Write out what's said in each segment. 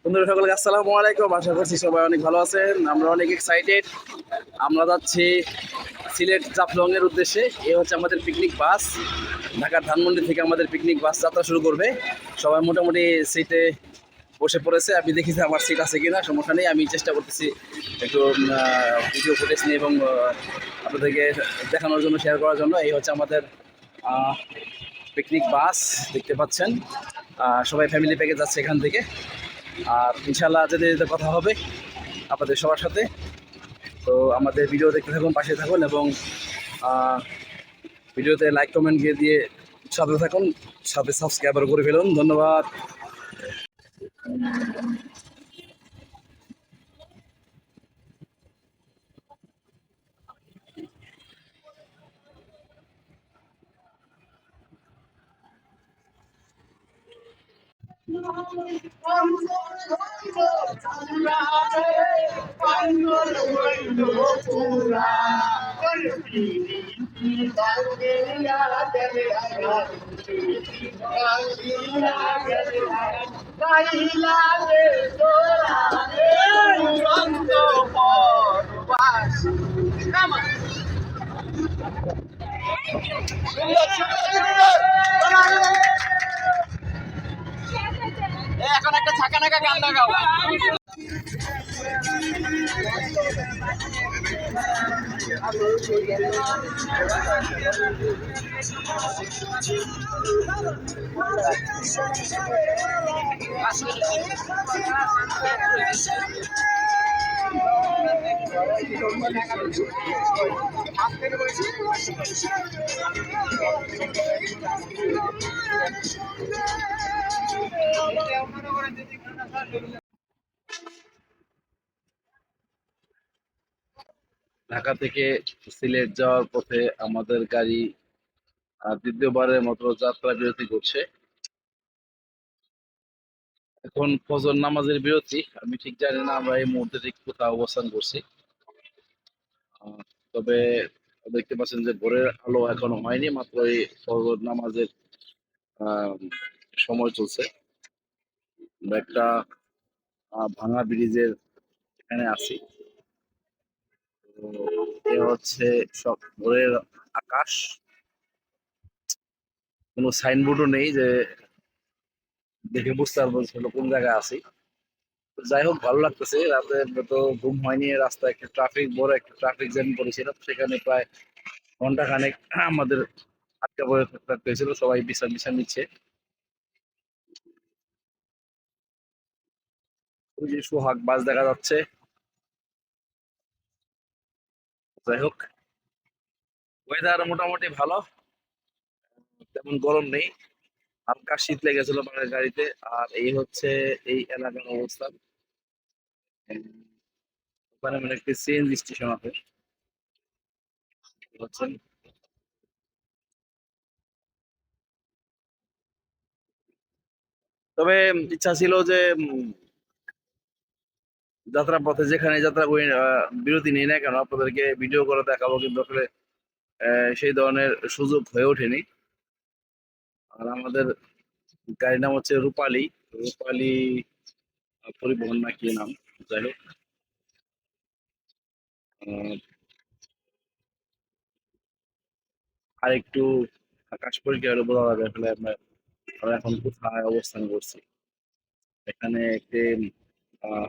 বন্ধুরা সকলকে আসসালামু আলাইকুম। আশা করছি সবাই অনেক ভালো আছেন। আমরা অনেক এক্সাইটেড। আমরা যাচ্ছি সিলেট জাফলং এর উদ্দেশ্যে। এই হচ্ছে আমাদের পিকনিক বাস। ঢাকার ধানমন্ডি থেকে আমাদের পিকনিক বাস যাত্রা শুরু করবে। সবাই মোটামুটি সিটে বসে পড়েছে। আমি দেখি যে আমার সিট আছে কিনা, সমস্যা নেই। আমি চেষ্টা করতেছি একটু ভিডিও ফুটেজ নিয়ে এবং আপনাদেরকে দেখানোর জন্য, শেয়ার করার জন্য। এই হচ্ছে আমাদের পিকনিক বাস, দেখতে পাচ্ছেন। সবাই ফ্যামিলি প্যাকেজ যাচ্ছে এখান থেকে। আর ইনশাল্লাহ যেতে যেতে কথা হবে আপনাদের সবার সাথে। তো আমাদের ভিডিও দেখতে থাকুন, পাশে থাকুন এবং ভিডিওতে লাইক কমেন্ট দিয়ে সাথে থাকুন, সাথে সাবস্ক্রাইবার করে ফেলুন। ধন্যবাদ। এখন একটা ছাকা নাকা গান লাগাও। ঢাকা থেকে সিলেট যাওয়ার পথে আমাদের গাড়ি দ্বিতীয়বারের মতো যাত্রা বিরতি করছে। এখন ফজর নামাজের বিরতি। আমি ঠিক জানি না আমরা এই মুহূর্তে ঠিক কোথাও অবস্থান করছি। তবে দেখতে পাচ্ছেন যে ভোরের আলো এখনো হয়নি, মাত্র এই ফজর নামাজের আহ, সময় চলছে। আমরা একটা ভাঙা ব্রিজের এখানে আছি। তো এ হচ্ছে সব ভোরের আকাশ। কোনো সাইনবোর্ডও নেই যে দেখে বুঝতে পারবো আসলে কোন জায়গায় আছি। তো যাই হোক, ভালো লাগতেছে। রাতে তো ঘুম হয়নি, রাস্তায় একটা বড় একটা ট্রাফিক জ্যাম করেছিলাম, সেখানে প্রায় ঘন্টা খানেক আমাদের আটকা পড়ে থাকতে হয়েছিল। সবাই বিশ্রাম বিশ্রাম নিচ্ছে। ওই যে সোহাগ বাস দেখা যাচ্ছে। যাই হোক, ওয়েদার মোটামুটি ভালো, তেমন গরম নেই। হালকা শীত লেগেছিল মানে গাড়িতে। আর এই হচ্ছে এই এলাকার অবস্থা। ওখানে মানে একটি সিএনজি স্টেশন আছে, বুঝছেন। তবে ইচ্ছা ছিল যে যাত্রার পথে যেখানে যাত্রা করি, বিরতি নিই না কেন, আপনাদেরকে ভিডিও করে দেখাবো, কিন্তু আসলে সেই ধরনের সুযোগ হয়ে ওঠেনি। আর আমাদের গাড়ির নাম হচ্ছে রূপালী। রূপালী পরিবহন না কি নাম, যাই হোক। আহ, আর একটু আকাশ পরিষ্কার হলে বোঝা যাবে আসলে আমরা এখন কোথায় অবস্থান করছি। এখানে একটি আহ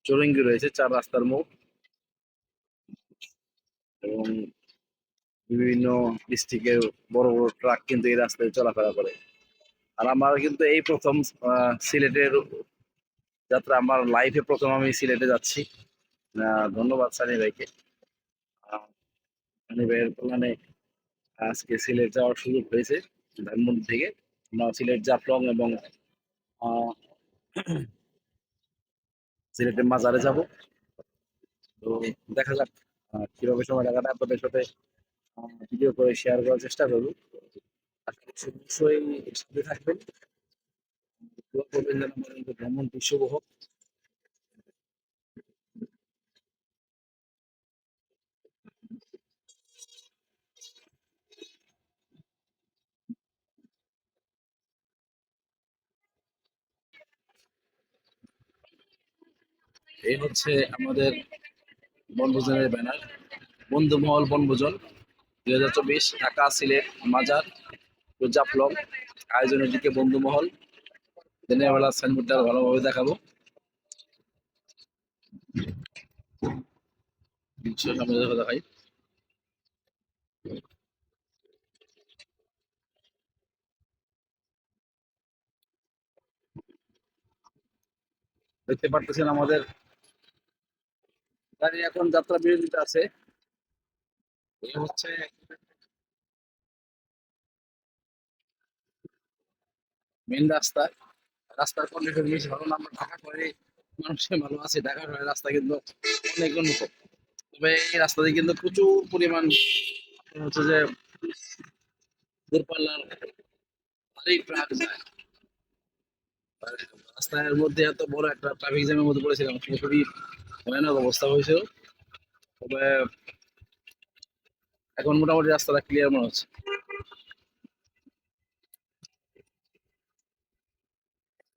চৌরঙ্গি রয়েছে, চার রাস্তার মোড়, এবং বিভিন্ন ডিস্ট্রিক্টের বড় বড় ট্রাক কিন্তু এই রাস্তায় চলাফেরা করে। আর আমার কিন্তু এই প্রথম সিলেটের যাত্রা, আমার লাইফে প্রথম আমি সিলেটে যাচ্ছি। ধন্যবাদ সানি ভাইকে। আহ, সানি ভাইয়ের প্ল্যানে আজকে সিলেট যাওয়ার সুযোগ হয়েছে। ধানমন্ডি থেকে আমরা সিলেট জাফলং এবং আহ, সিলেটের মাজারে যাব। তো দেখা যাক কিভাবে সময় লাগাটা আপনাদের সাথে ভিডিও করে শেয়ার করার চেষ্টা করবো। আশা করছি অবশ্যই সাথে থাকবেন। দোয়া করবেন যেন আমার এই ভ্রমণটি শুভ হোক। এই হচ্ছে আমাদের বনভোজনের ব্যানার, বন্ধুমহল বনভোজন 2024 ঢাকা, সিলেট, মাজার, জাফলং। আয়োজনের দিকে বন্ধুমহল। দিনের বেলা সাইনবোর্ডটা ভালোভাবে দেখাবো। সামনে দেখাই। দেখতে পারতেছেন আমাদের গাড়ি এখন যাত্রা বিরতিতে আছে। এই হচ্ছে মেন রাস্তা। রাস্তার কন্ডিশন বেশ ভালো না। আমরা ঢাকা শহরে মানুষের ভালো আছে, ঢাকা শহরের রাস্তা কিন্তু অনেক উন্নত। তবে এই রাস্তা দিয়ে কিন্তু প্রচুর পরিমাণ আপনার হচ্ছে যে দূরপাল্লার ভারী ট্রাক যায়। আর রাস্তার মধ্যে এত বড় একটা ট্রাফিক জ্যামের মধ্যে পড়েছিলাম, খুবই ভয়ানক অবস্থা হয়েছিল। তবে এখন মোটামুটি রাস্তাটা ক্লিয়ার মনে হচ্ছে।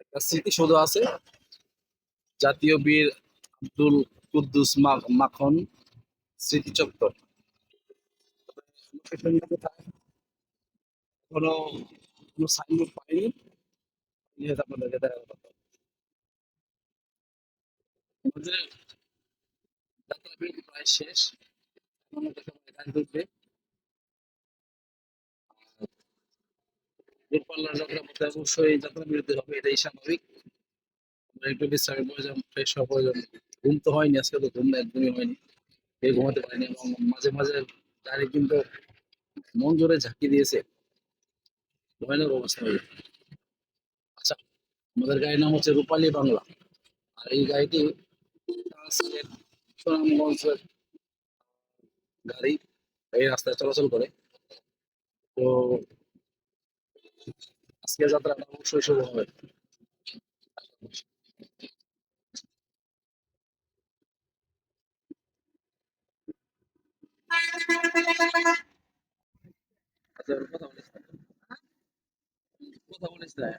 একটা স্মৃতিসৌধ আছে, জাতীয় বীর আব্দুল কুদ্দুস মাখন স্মৃতিচত্বর। কোনো কোনো সাইনবোর্ড পাইনি, যেহেতু আপনাদেরকে দেখাতে পারতাম। আমাদের যাত্রা বিরতি প্রায় শেষ। আমাদের সবাই গাড়ি ঢুকবে। দূরপাল্লার যাত্রা পথে অবশ্যই যাত্রা বিরতি হবে, এটাই স্বাভাবিক। আমরা একটু বিশ্রামের প্রয়োজন, ফ্রেশ হওয়ার প্রয়োজন। ঘুম তো হয়নি, আজকে তো ঘুম একদমই হয়নি, ঘুমাতে পারিনি এবং মাঝে মাঝে গাড়ি কিন্তু মন জোরে ঝাঁকি দিয়েছে, ভয়ানক অবস্থা হয়ে যায়। আচ্ছা, আমাদের গাড়ির নাম হচ্ছে রূপালী বাংলা। আর এই গাড়িটি সিলেট সুনামগঞ্জের গাড়ি, এই রাস্তায় চলাচল করে। তো আজকের যাত্রাটা অবশ্যই শুভ হবে। আচ্ছা, কথা বলিস না, কথা বলিস না।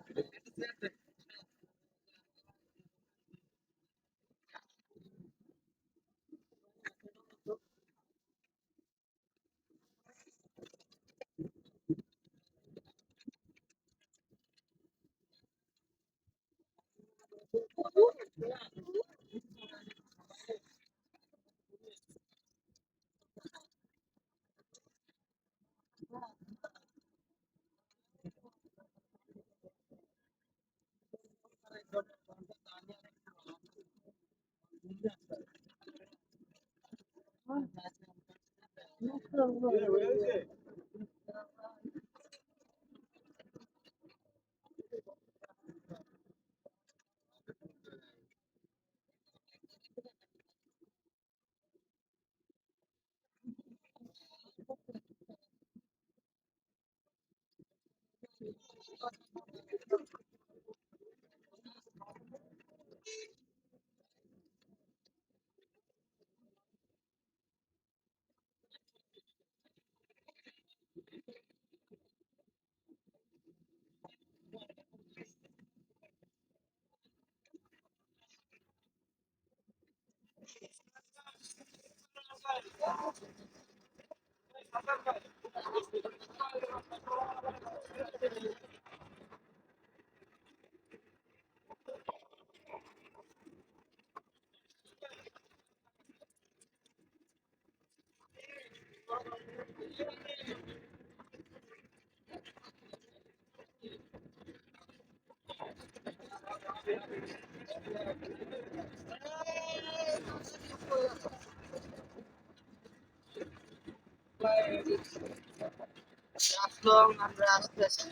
আমরা আসতেছি।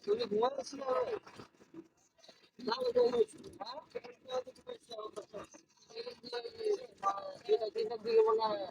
তুমি ঘুমাচ্ছিল? যেটা যেটা দিকে মনে হয়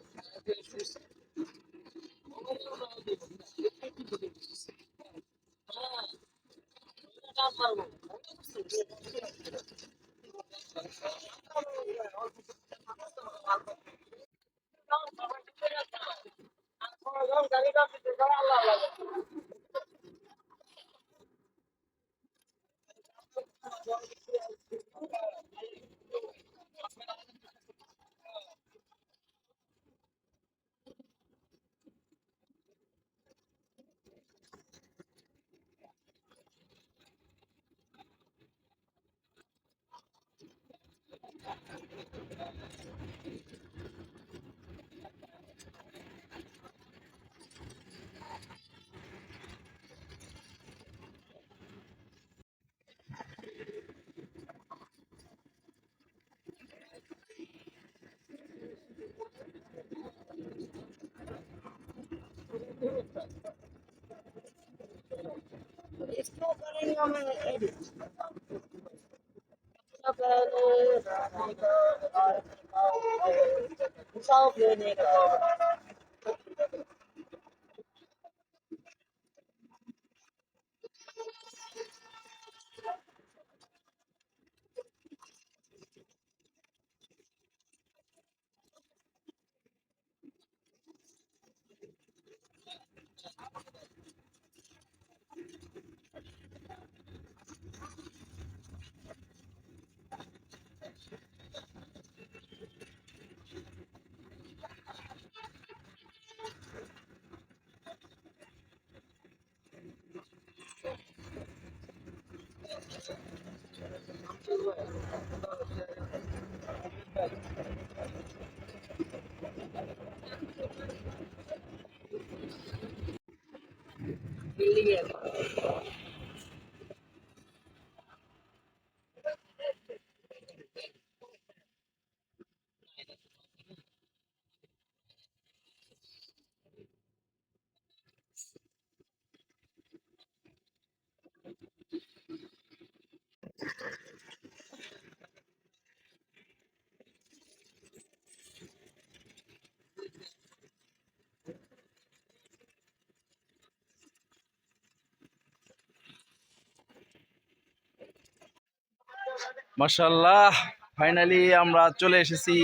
মাশাআল্লাহ, ফাইনালি আমরা চলে এসেছি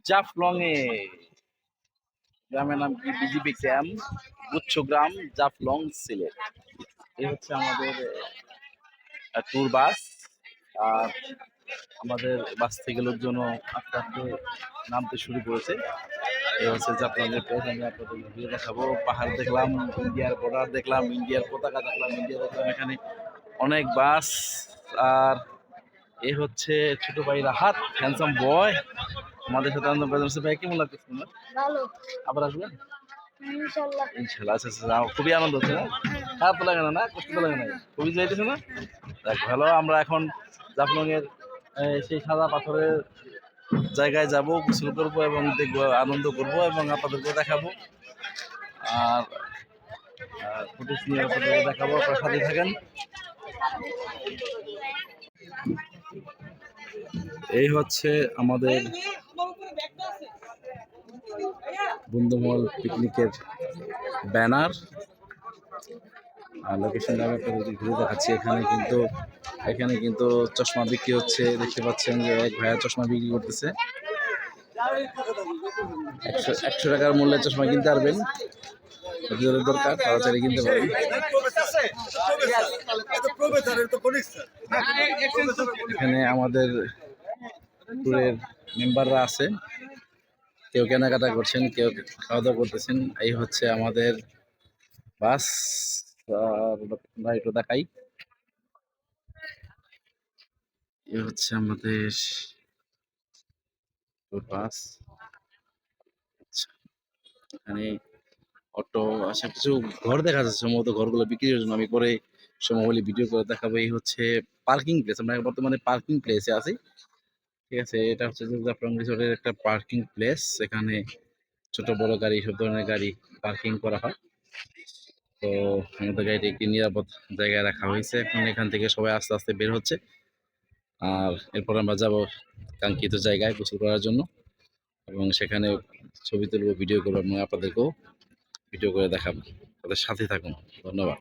জাফলং এ। গ্রামের নাম কি বিজিবি ক্যাম্প, গুচ্ছ গ্রাম, জাফলং, সিলেট। এই হচ্ছে আমাদের ট্যুর বাস। আর আমাদের বাস থেকে লোকজন আস্তে আস্তে নামতে শুরু করেছে। এই হচ্ছে জাফলং এর প্লেস। আমি আপনাদের ঘুরে দেখাবো। পাহাড় দেখলাম, ইন্ডিয়ার বর্ডার দেখলাম, ইন্ডিয়ার পতাকা দেখলাম, ইন্ডিয়া দেখলাম। এখানে অনেক বাস। আর এ হচ্ছে ছোট ভাই রাহাত, হ্যান্ডসাম বয় আমাদের সাথে আনন্দ পেয়েছে। ভাই কেমন লাগতেছে তোমার? ভালো। আবার আসবেন ইনশাআল্লাহ? ইনশাআল্লাহ। আচ্ছা আচ্ছা, খুবই আনন্দ হচ্ছে না? খারাপ তো লাগে না, না কষ্ট তো লাগে না? খুবই যাইতেছে না? দেখ ভালো। আমরা এখন জাফলং এর সেই সাদা পাথরের জায়গায় যাব, গোসল করবো এবং দেখবো, আনন্দ করবো এবং আপনাদেরকে দেখাবো। আর ফুটেজ নিয়ে আপনাদেরকে দেখাবো। আপনার সাথে থাকেন। এই হচ্ছে আমাদের বন্ধুমহল পিকনিকের ব্যানার। আর লোকেশনটা আমি আপনাদের ঘুরে দেখাচ্ছি। এখানে কিন্তু চশমা বিক্রি হচ্ছে। দেখতে পাচ্ছেন যে এক ভাইয়া চশমা বিক্রি করতেছে। 100 টাকার মূল্যে চশমা কিনতে পারবেন। দরকার তাড়াতাড়ি কিনতে পারবেন। এখানে আমাদের ট্যুরের মেম্বাররা আছে। কেউ কেনাকাটা করছেন, কেউ খাওয়া দাওয়া করতেছেন। এই হচ্ছে আমাদের বাস। আমরা একটু দেখাই। এই হচ্ছে আমাদের বাস। এখানে অটো, আচ্ছা কিছু ঘর দেখা যাচ্ছে। সম্ভবত ঘরগুলো বিক্রির জন্য। আমি পরে সময় হলে ভিডিও করে দেখাবো। এই হচ্ছে পার্কিং প্লেস। আমরা বর্তমানে পার্কিং প্লেসে আছি। ঠিক আছে, এটা হচ্ছে জাফলং রিসোর্টের একটা পার্কিং প্লেস। এখানে ছোট বড় গাড়ি, সব ধরনের গাড়ি পার্কিং করা হয়। তো আমাদের গাড়িটি একটি নিরাপদ জায়গায় রাখা হয়েছে। এখন এখান থেকে সবাই আস্তে আস্তে বের হচ্ছে। আর এরপর আমরা যাব কাঙ্ক্ষিত জায়গায় গোসল করার জন্য এবং সেখানে ছবি তুলবো, ভিডিও করবো এবং আপনাদেরকেও ভিডিও করে দেখাবো। তাদের সাথে থাকুন। ধন্যবাদ।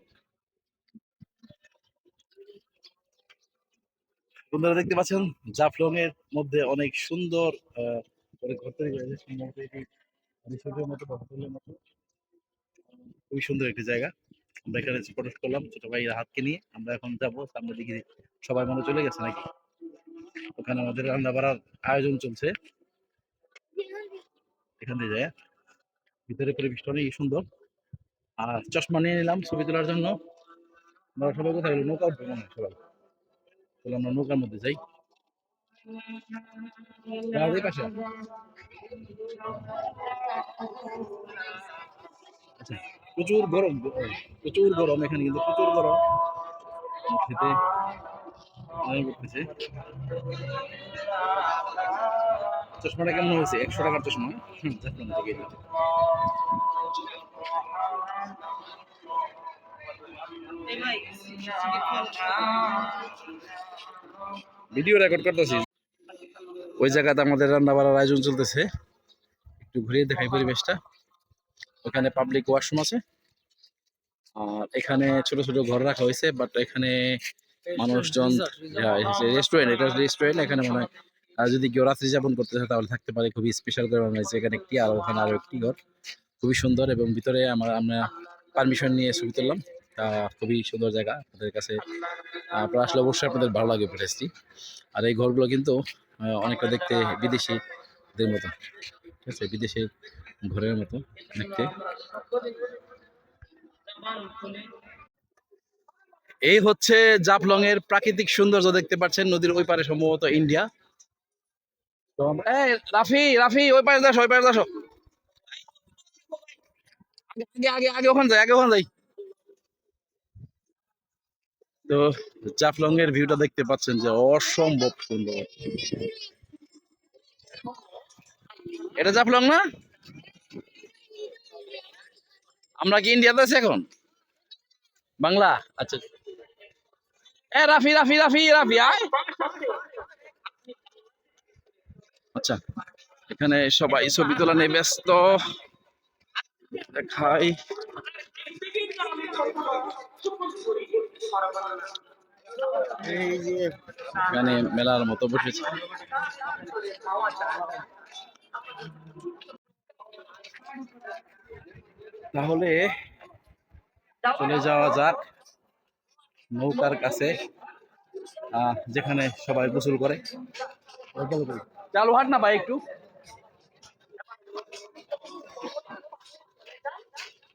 বন্ধুরা দেখতে পাচ্ছেন জাফলং এর মধ্যে অনেক সুন্দর করে ঘর তৈরি করেছে। সম্ভবত এটি রিসোর্টের মতো বা হোটেলের মতো। খুবই সুন্দর একটি জায়গা। আমরা এখানে ফটো করলাম ছোট ভাই হাতকে নিয়ে। আমরা এখন যাবো সামনের দিকে। সবাই মনে চলে গেছে নাকি? ওখানে আমাদের রান্না বাড়ার আয়োজন চলছে। এখান থেকে যায় ভিতরে পরিবেশটা অনেক সুন্দর। আর চশমা নিয়ে নিলাম ছবি তোলার জন্য। আমরা সবাই কোথায় গেল? নৌকা উঠবো মনে হয় সবাই। তাহলে আমরা নৌকার মধ্যে যাই। পাশে আচ্ছা, প্রচুর গরম, প্রচুর গরম। এখানে কিন্তু প্রচুর গরম। খেতে করতেছে। চশমাটা কেমন হয়েছে? 100 টাকার চশমা। জাফলং থেকে। ভিডিও রেকর্ড করতেছি। ওই জায়গাতে আমাদের রান্না বাড়ার আয়োজন চলতেছে, একটু ঘুরিয়ে দেখাই পরিবেশটা। ওখানে পাবলিক ওয়াশরুম আছে, আর এখানে ছোট ছোট ঘর রাখা হয়েছে, বাট এখানে মানুষজন রেস্টুরেন্ট, এটা রেস্টুরেন্ট। এখানে মনে হয় যদি কেউ রাত্রি যাপন করতে চায় তাহলে থাকতে পারে। খুবই স্পেশাল করে বানানো হয়েছে এখানে একটি, আর ওখানে আরো একটি ঘর, খুবই সুন্দর। এবং ভিতরে আমরা পারমিশন নিয়ে ছবি তুললাম। খুবই সুন্দর জায়গা, আপনাদের কাছে আপনারা আসলে অবশ্যই আপনাদের ভালো লাগবে প্লেসটি। আর এই ঘরগুলো কিন্তু অনেকটা দেখতে বিদেশিদের মতো, ঠিক আছে, বিদেশি ঘরের মতো দেখতে। এই হচ্ছে জাফলং এর প্রাকৃতিক সৌন্দর্য, দেখতে পাচ্ছেন নদীর ওই পারে সম্ভবত ইন্ডিয়া। তো এই রাফি, রাফি ওই পারে যাস, ওই পারে যাস, আগে আগে আগে ওখানে যাই, আগে ওখানে যাই। তো জাফলং এর ভিউটা দেখতে পাচ্ছেন যে অসম্ভব সুন্দর। এটা জাফলং না? আমরা কি ইন্ডিয়াতে আছি এখন? বাংলা, আচ্ছা। এ রাফি রাফি রাফি রাফি আয়। আচ্ছা, এখানে সবাই ছবি তোলা নিয়ে ব্যস্ত। দেখাই, এখানে মেলার মতো বসেছে। তাহলে চলে যাওয়া যাক নৌকার কাছে, যেখানে সবাই গোসল করে। চালু হাট না ভাই, একটু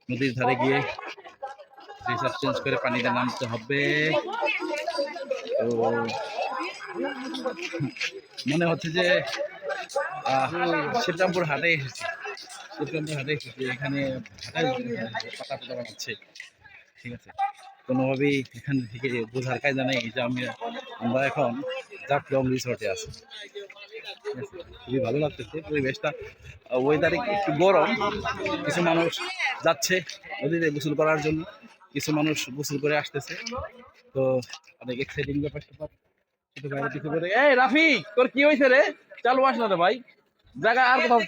নদীর ধারে গিয়ে ড্রেস চেঞ্জ করে পানিতে নামতে হবে। তো মনে হচ্ছে যে শ্রীরামপুর হাটে এসেছি, শ্রীরামপুর হাটে এসেছি। এখানে পাতা পাতা বানাচ্ছে, ঠিক আছে। কোনোভাবেই এখান থেকে বোঝার কায়দা নেই যে আমরা এখন জাফলং রিসোর্টে আছি। খুবই ভালো লাগতেছে পরিবেশটা, ওয়েদারে একটু গরম। কিছু মানুষ যাচ্ছে নদীতে গোসল করার জন্য, কিছু মানুষ গোসল করে আসতেছে। তো অনেক এক্সাইটিং ব্যাপার স্যাপার। ছোট ভাইরা কিছু করে, এই রাফি তোর কি হয়েছে রে? চালু আস না রে ভাই, জায়গা আর কোথাও,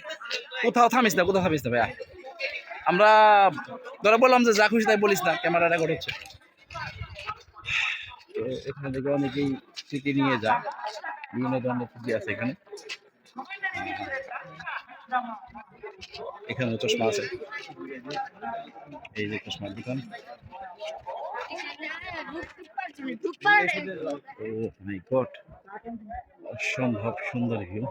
কোথাও থামিস না, কোথাও থামিস না ভাইয়া। আমরা ধরে বললাম যে যা খুশি তাই বলিস না, ক্যামেরা রেকর্ড হচ্ছে। তো এখানে থেকে অনেকেই স্মৃতি নিয়ে যায়, বিভিন্ন ধরনের স্মৃতি আছে এখানে। এখানে চশমা আছে, এই যে চশমার দোকান। ও মাই গড, অসম্ভব সুন্দর ভিউ।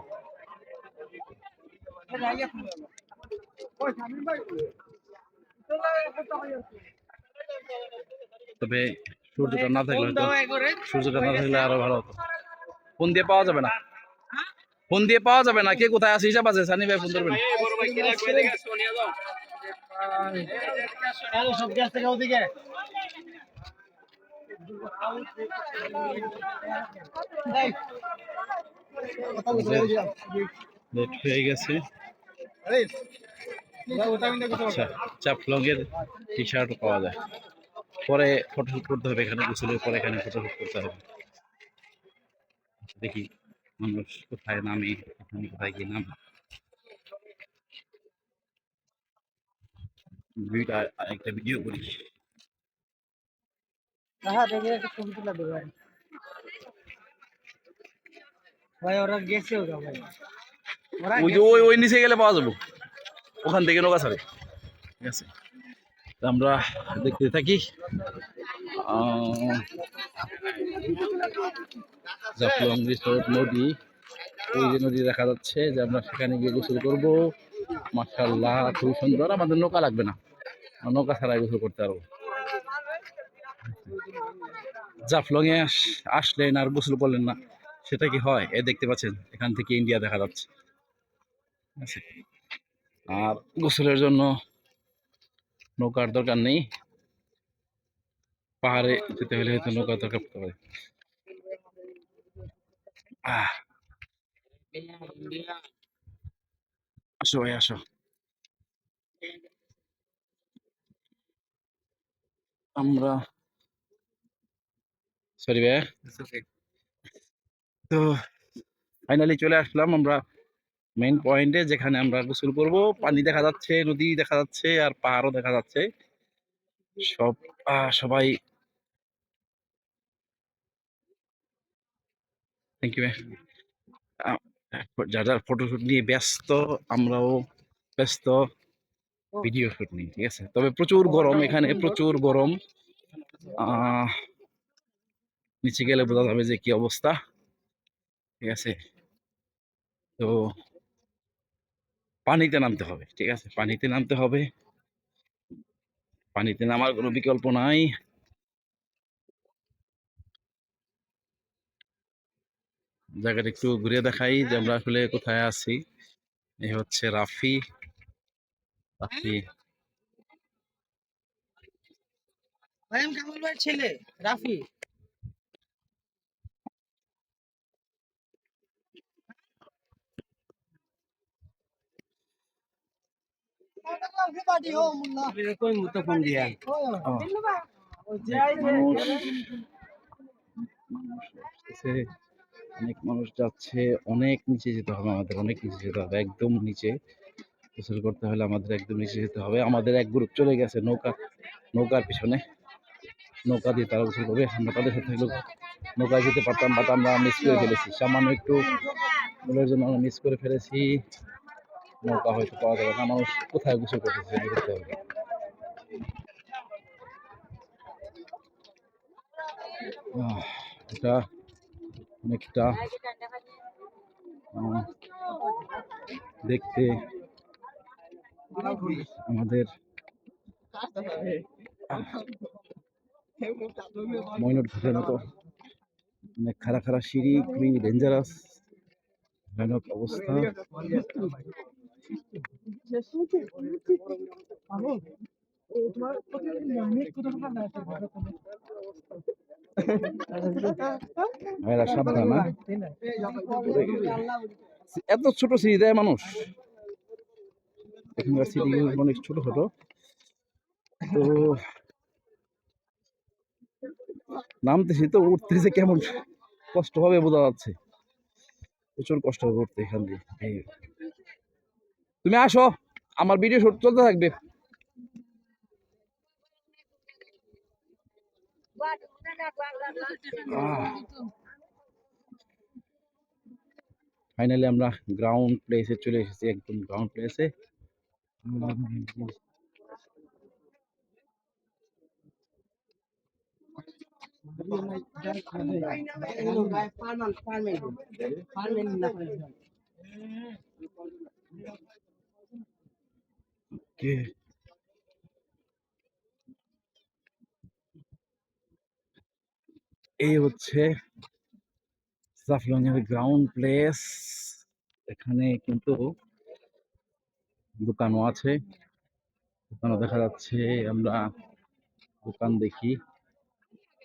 তবে সূর্যটা না থাকলে হয়তো, সূর্যটা না থাকলে আরো ভালো হতো। ফোন দিয়ে পাওয়া যাবে না, ফোন দিয়ে পাওয়া যাবে না। কে কোথায় আছে হিসাব আছে, সানি ভাই ফোন ধরবেন। লেট হয়ে গেছে। আচ্ছা, জাফলং এর টি শার্ট পাওয়া যায়। পরে ফটোশুট করতে হবে এখানে, গোসলের পরে এখানে ফটোশুট করতে হবে। দেখি মানুষ কোথায় নামে, এখানে কোথায় গিয়ে নামে। একটা ভিডিও করি। ওই যে ওই নিচে গেলে পাওয়া যাবো, ওখান থেকে নৌকা ছাড়ে, ঠিক আছে। আমরা দেখতে থাকি। জাফলং রিসোর্ট নদী, ওই যে নদী দেখা যাচ্ছে, যে আমরা সেখানে গিয়ে গোসল করবো। মাশাআল্লাহ খুবই সুন্দর। আমাদের নৌকা লাগবে না, নৌকা ছাড়াই গোসল করতে পারবো। জাফলং এ আসলেন আর গোসল করলেন না, সেটা কি হয়? এ দেখতে পাচ্ছেন এখান থেকে ইন্ডিয়া দেখা যাচ্ছে, ঠিক আছে। আর গোসলের জন্য নৌকার দরকার নেই, পাহাড়ে যেতে হলে হয়তো নৌকার দরকার পড়তে পারে। আসো ভাই আসো। আমরা সরি ভাইয়া। তো ফাইনালি চলে আসলাম আমরা মেইন পয়েন্টে, যেখানে আমরা গোসল করব। পানি দেখা যাচ্ছে, নদী দেখা যাচ্ছে, আর পাহাড়ও দেখা যাচ্ছে। সব সবাই থ্যাংক ইউ। যারা ফটোশুট নিয়ে ব্যস্ত, আমরাও ব্যস্ত ভিডিও শুট নিয়ে, ঠিক আছে। তবে প্রচুর গরম এখানে, প্রচুর গরম। আহ নিচে গেলে বোঝা যাবে যে কি অবস্থা, ঠিক আছে। তো পানিতে নামতে হবে, ঠিক আছে, পানিতে নামতে হবে। পানিতে নামার কোনো বিকল্প নাই। জায়গাটা একটু ঘুরে দেখাই যে আমরা আসলে কোথায় আছি। এই হচ্ছে রাফি। রাফি ভাই আমি কামাল ভাইয়ের ছেলে রাফি। অনেক মানুষ যাচ্ছে, অনেক নিচে যেতে হবে আমাদের, অনেক নিচে যেতে হবে, একদম নিচে। গোসল করতে হলে আমাদের একদম নিচে যেতে হবে। আমাদের এক গ্রুপ চলে গেছে নৌকার পিছনে, নৌকা দিয়ে তারা গোসল করবে। আমরা তাদের সাথে নৌকায় যেতে পারতাম, বাট আমরা মিস করে ফেলেছি, সামান্য একটু ভুলের জন্য আমরা মিস করে ফেলেছি। নৌকা হয়তো পাওয়া যাবে না। মানুষ কোথায় গোসল করতেছে দেখতে হবে। এটা অনেকটা দেখতে আমাদের ময়নট ঘাটের মতো, অনেক খাড়া খাড়া সিঁড়ি, খুবই ডেঞ্জারাস, ভয়ানক অবস্থা। ভাইরা সাবধান না, এত ছোট সিঁড়ি দেয় মানুষ, এখানকার সিঁড়ি অনেক ছোট ছোট। তো নামতেছি, তো উঠতেছে কেমন কষ্ট হবে বোঝা যাচ্ছে, প্রচুর কষ্ট হবে উঠতে এখান দিয়ে। তুমি আসো, আমার ভিডিও শুট চলতে থাকবে। ফাইনালি আমরা গ্রাউন্ড প্লেসে চলে এসেছি, একদম গ্রাউন্ড প্লেসে। এই হচ্ছে জাফলং এর গ্রাউন্ড প্লেস। এখানে কিন্তু দোকানও আছে, দোকানও দেখা যাচ্ছে। আমরা দোকান দেখি,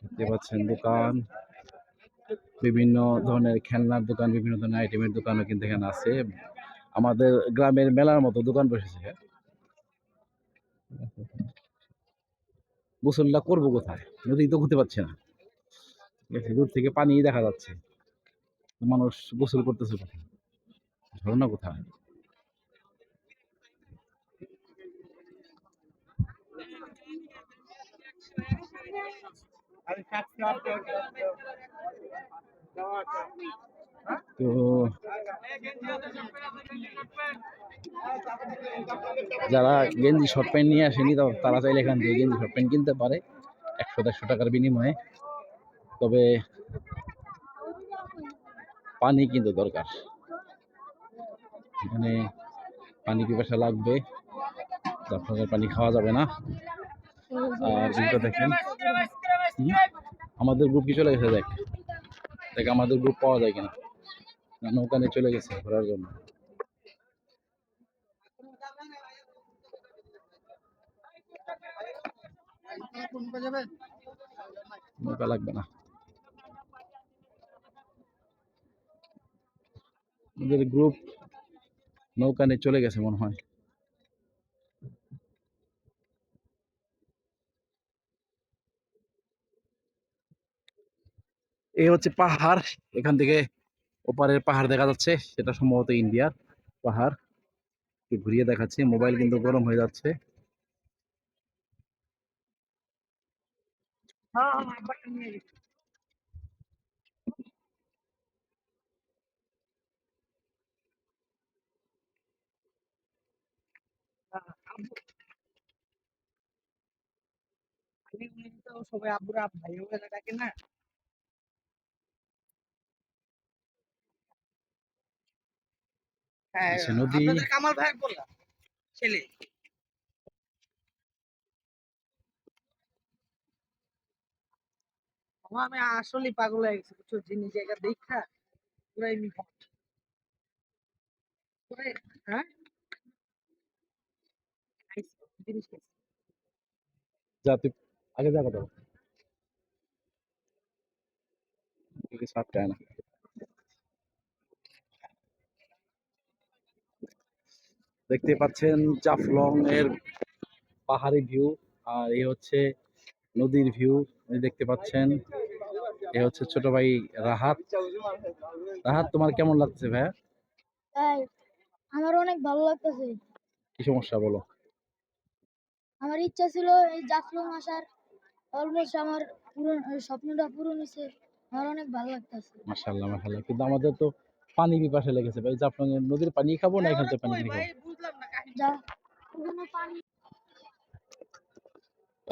দেখতে পাচ্ছেন দোকান, বিভিন্ন ধরনের খেলনার দোকান, বিভিন্ন ধরনের আইটেমের দোকানও কিন্তু এখানে আছে। আমাদের গ্রামের মেলার মতো দোকান বসেছে। গোসলটা করবো কোথায়? নদী তো ঘুরতে পারছে না, ঠিক আছে, দূর থেকে পানি দেখা যাচ্ছে, মানুষ গোসল করতেছে কোথায়? ঝর্ণা কোথায়? তো যারা গেঞ্জি শর্ট প্যান্ট নিয়ে আসেনি, তারা চাইলে এখান থেকে গেঞ্জি শর্ট প্যান্ট কিনতে পারে 100-150 টাকার বিনিময়ে। তবে পানি কিন্তু দরকার, এখানে পানি পিপাসা লাগবে, আপনাদের পানি খাওয়া যাবে না। আর যেটা দেখেন, আমাদের গ্রুপ কি চলে গেছে, দেখ আমাদের গ্রুপ পাওয়া যায় কিনা। নৌকা নিয়ে চলে গেছে ঘোরার জন্য। নৌকা লাগবে না, আমাদের গ্রুপ নৌকা নিয়ে চলে গেছে মনে হয়। এই হচ্ছে পাহাড়, এখান থেকে ওপারের পাহাড় দেখা যাচ্ছে, সেটা সম্ভবত ইন্ডিয়ার পাহাড়। একটু ঘুরিয়ে দেখাচ্ছি, মোবাইল কিন্তু গরম হয়ে যাচ্ছে। হ্যাঁ হ্যাঁ আব্বাটা নিয়ে গেছি। আব্বু আমি উনি তো সবাই আব্বুরা ভাই বলে ডাকে না। হ্যাঁ আচ্ছা, নদী। আপনাদের কামাল ভাই বললাম ছেলে। আমি আসলে পাগল হয়ে গেছি বুঝছো, জিনিস জায়গা দেখা পুরাই নিখুঁত। পুরাই হ্যাঁ খাইছি, জিনিস খাইছি। যা তুই আগে যা, কথা কিছু আটকায় না। দেখতে পাচ্ছেন জাফলং এর পাহাড়ি ভিউ, আর এই হচ্ছে নদীর ভিউ। দেখতে পাচ্ছেন এ হচ্ছে ছোট ভাই রাহাত। রাহাত, তোমার কেমন লাগছে ভাইয়া? তাই আমার অনেক ভালো লাগতেছে। কি সমস্যা বলো? আমার ইচ্ছা ছিল এই জাফলং আসার, অলমোস্ট আমার পূরণ, স্বপ্নটা পূরণ হয়েছে। আমার অনেক ভালো লাগতেছে। মাশাআল্লাহ মাশাআল্লাহ, কিন্তু আমাদের তো পানি পিপাসা লেগেছে ভাই। জাফলং এর নদীর পানি খাবো না হ্যাঁ এখান ওরা থেকে পানি কই কিনে ভাই খাবো? বুঝলাম না কাহিনী। যা ওখানে পানি।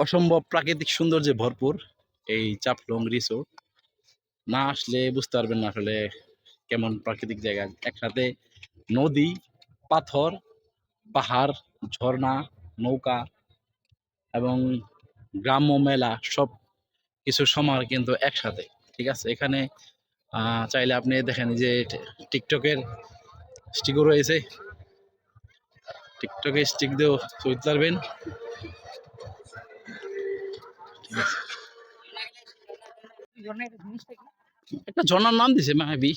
অসম্ভব প্রাকৃতিক সৌন্দর্যে ভরপুর এই জাফলং রিসোর্ট। না আসলে বুঝতে পারবেন না আসলে কেমন প্রাকৃতিক জায়গা। একসাথে নদী, পাথর, পাহাড়, ঝর্ণা, নৌকা এবং গ্রাম্য মেলা, সব কিছু সমাহার কিন্তু একসাথে। ঠিক আছে, এখানে চাইলে আপনি দেখেন যে টিকটকের স্টিকও রয়েছে, টিকটকে স্টিক দিয়েও ছবি তুলতে পারবেন। ঠিক আছে, জন্য একটা জিনিসটা কি একটা ঝর্ণার নাম দিছে মায়াবী।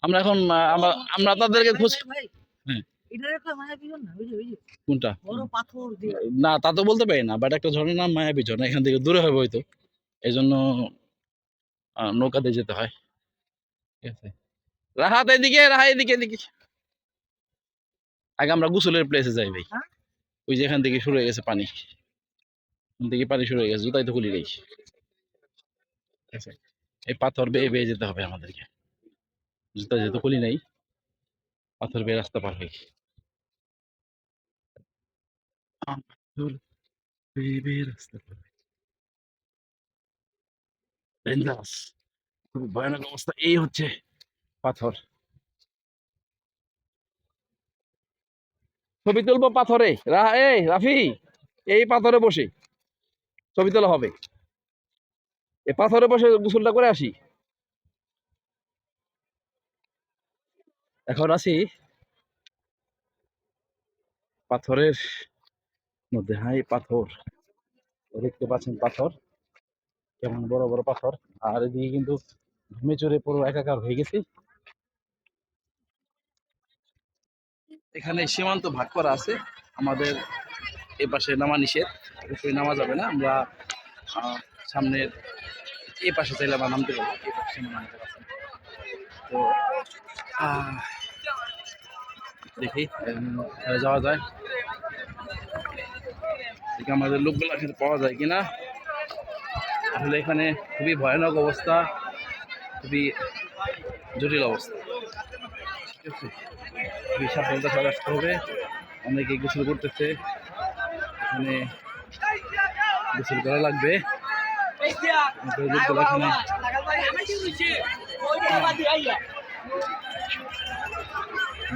আমরা এখন আমরা আমরা তাদেরকে ভাই খোঁজ। ভাই ভাই হ্যাঁ, এটা রেখে মায়াবী না ওই যে কোনটা? বড় পাথর দিয়ে। না, তা তো বলতে পারি না, বাট একটা ঝর্ণার নাম মায়াবী ঝর্ণা। এখান থেকে দূরে হবে হয়তো, এই জন্য নৌকা দিয়ে যেতে হয়। ঠিক আছে, রাহাত এদিকে, রাহা এদিকে, এদিকে। আগে আমরা গোসলের প্লেসে যাই ভাই। হ্যাঁ ওই যে এখান থেকে শুরু হয়ে গেছে পানি, এখান থেকে পানি শুরু হয়ে গেছে, জুতাই তো খুলি নেই। ঠিক আছে, এই পাথর বেয়ে বেয়ে যেতে হবে আমাদেরকে, জুতা যেহেতু খুলি নাই, পাথর বেয়ে রাস্তা পার হই। পাথর বেয়ে বেয়ে রাস্তা পার হই। ডেঞ্জারাস, খুব ভয়ানক অবস্থা। এই হচ্ছে পাথর। ছবি তুলবো পাথরে, এই রাফি, এই পাথরে বসে ছবি তোলা হবে। এই পাথরে বসে গোসলটা করে আসি। এখন আছি পাথরের মধ্যে। হ্যাঁ, এই পাথর দেখতে পাচ্ছেন, পাথর কেমন বড় বড় পাথর। আর এদিকে কিন্তু ঘুমে চড়ে পুরো একাকার হয়ে গেছি। এখানে সীমান্ত ভাগ করা আছে, আমাদের এই পাশে নামা নিষেধ, অবশ্যই নামা যাবে না। আমরা সামনের এই পাশে চাইলে আমরা নামতে পারবো, এই পাশে সীমানা নিষেধ আছে। তো আহ, দেখি যাওয়া যায়, দেখি আমাদের লোকগুলো আসলে পাওয়া যায় কিনা। আসলে এখানে খুবই ভয়ানক অবস্থা, খুবই জটিল অবস্থা। ঠিক আছে, খুবই সাবধানতা সহ আসতে হবে। অনেকে গোসল করতেছে, এখানে গোসল করা লাগবে। লোকগুলো এখানে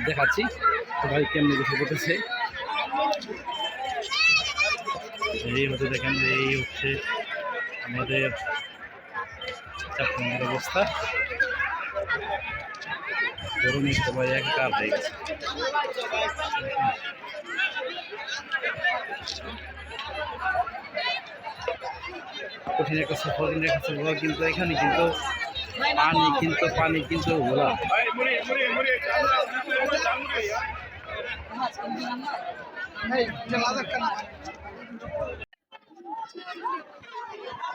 দেখাচ্ছি সবাই কেমনি গোসল করতেছে। এই হচ্ছে দেখেন, এই হচ্ছে আমাদের চাকরির অবস্থা। গরমে সবাই একাকার হয়ে গেছে। কঠিন একটা সফর, কিন্তু এখানে কিন্তু পানি কিন্তু ঘোলা।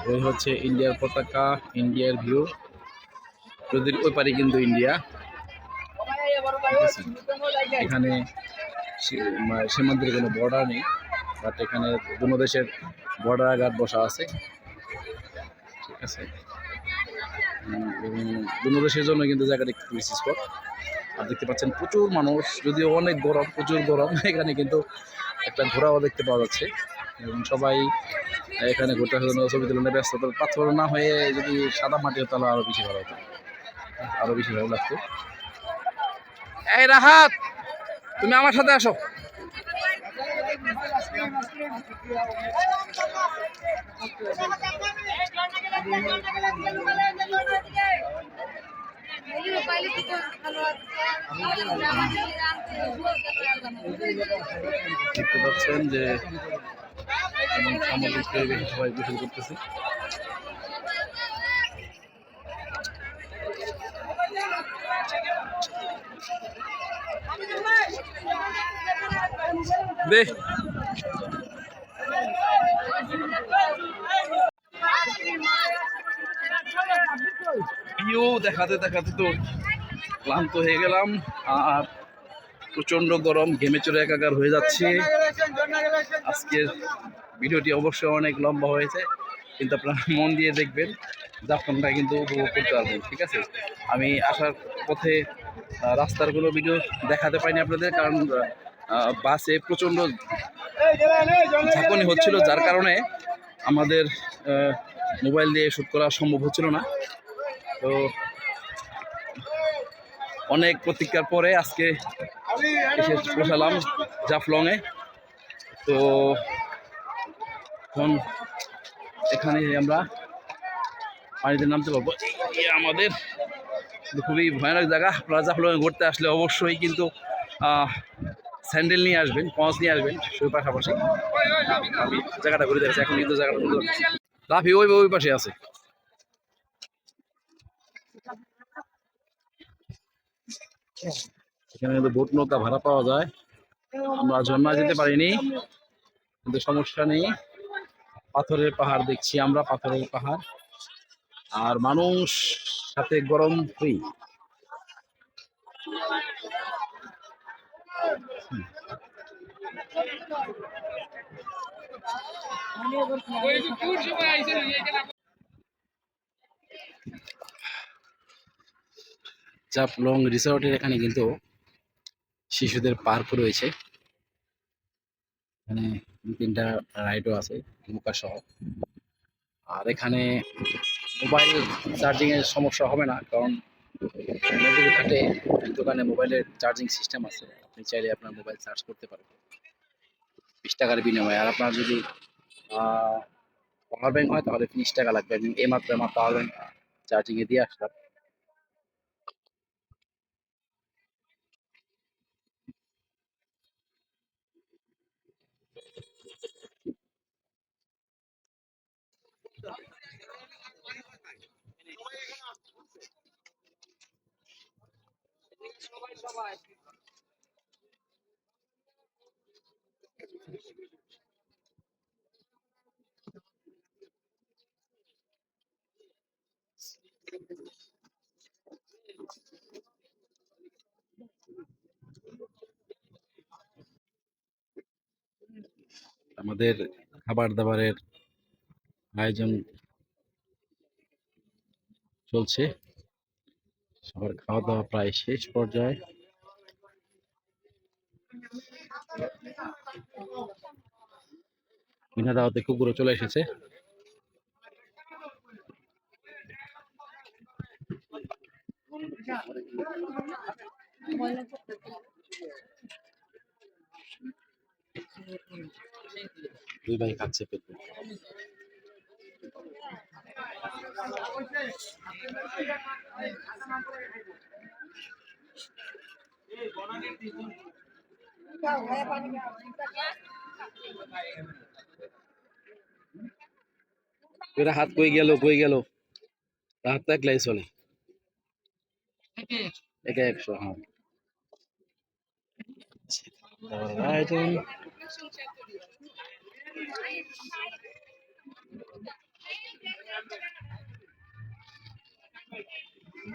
ওই হচ্ছে ইন্ডিয়ার পতাকা, ইন্ডিয়ার ভিউ। নদীর ওই পারে কিন্তু ইন্ডিয়া। ঠিক আছে? এখানে সীমান্তের কোনো বর্ডার নেই, বাট এখানে দুনো দেশের বর্ডার গার্ড বসা আছে। ঠিক আছে, এবং দুনো দেশের জন্য কিন্তু জায়গাটা একটু টুরিস্ট স্পট। আর দেখতে পাচ্ছেন প্রচুর মানুষ, যদিও অনেক গরম, প্রচুর গরম। এখানে কিন্তু একটা ঘোড়াও দেখতে পাওয়া যাচ্ছে এবং সবাই এখানে ঘুরতে আসার জন্য ছবি তুলনে ব্যস্ত। তবে পাথর না হয়ে যদি সাদা মাটি হতো তাহলে আরো বেশি ভালো হতো, আরো বেশি ভালো লাগতো। এই রাহাত, তুমি আমার সাথে আসো। দেখতে পাচ্ছেন যে এবং সামগ্রিক পরিবেশ সবাই গোসল করতেছে। দে ভিউ দেখাতে দেখাতে তো ক্লান্ত হয়ে গেলাম, আর প্রচন্ড গরম, ঘেমে চড়ে একাকার হয়ে যাচ্ছে। আজকের ভিডিওটি অবশ্যই অনেক লম্বা হয়েছে, কিন্তু আপনারা মন দিয়ে দেখবেন, জাফলংটা কিন্তু উপভোগ করতে পারবেন। ঠিক আছে, আমি আসার পথে রাস্তার কোনো ভিডিও দেখাতে পাইনি আপনাদের, কারণ বাসে প্রচণ্ড ঝাঁকুনি হচ্ছিল, যার কারণে আমাদের মোবাইল দিয়ে শ্যুট করা সম্ভব হচ্ছিল না। তো অনেক প্রতীক্ষার পরে আজকে এসে পৌঁছালাম জাফলংয়ে। তো এখন এখানে আমরা পানিতে নামতে পারবো। এই আমাদের খুবই ভয়ানক জায়গা। আপনারা জাফলংয়ে ঘুরতে আসলে অবশ্যই কিন্তু স্যান্ডেল নিয়ে আসবেন, পঞ্চ নিয়ে আসবেন, সেই পাশাপাশি আমি জায়গাটা ঘুরে দেখছি। এখন কিন্তু জায়গাটা রাফি ওই পাশে আছে। এখানে কিন্তু বোট নৌকা ভাড়া পাওয়া যায়। আমরা ঝর্ণা যেতে পারিনি, কিন্তু সমস্যা নেই। পাথরের পাহাড় দেখছি আমরা, পাথরের পাহাড়, আর মানুষ সাথে গরম ফ্রি। জাফলং রিসোর্টের এখানে কিন্তু শিশুদের পার্ক রয়েছে। এখানে 3টা রাইডও আছে, নৌকা সহ। আর এখানে মোবাইল চার্জিং এর সমস্যা হবে না, কারণ নদীর ঘাটে দোকানে মোবাইলের চার্জিং সিস্টেম আছে। আপনি চাইলে আপনার মোবাইল চার্জ করতে পারবেন 20 টাকার বিনিময়ে। আর আপনার যদি পাওয়ার ব্যাংক হয় তাহলে 30 টাকা লাগবে। আমি এইমাত্র আমার পাওয়ার ব্যাংক চার্জিং এ দিয়ে আসলাম। আমাদের খাবার দাবারের আয়োজন চলছে, সবার খাওয়া দাওয়া প্রায় শেষ পর্যায়ে। বিনা দাওয়াতে কুকুরও চলে এসেছে। দুই ভাই খাচ্ছে পেটে। এরা হাত কই গেল, কই গেল? হাত তো একলাই চলে, একা 100। হ্যাঁ, আয়োজন ওই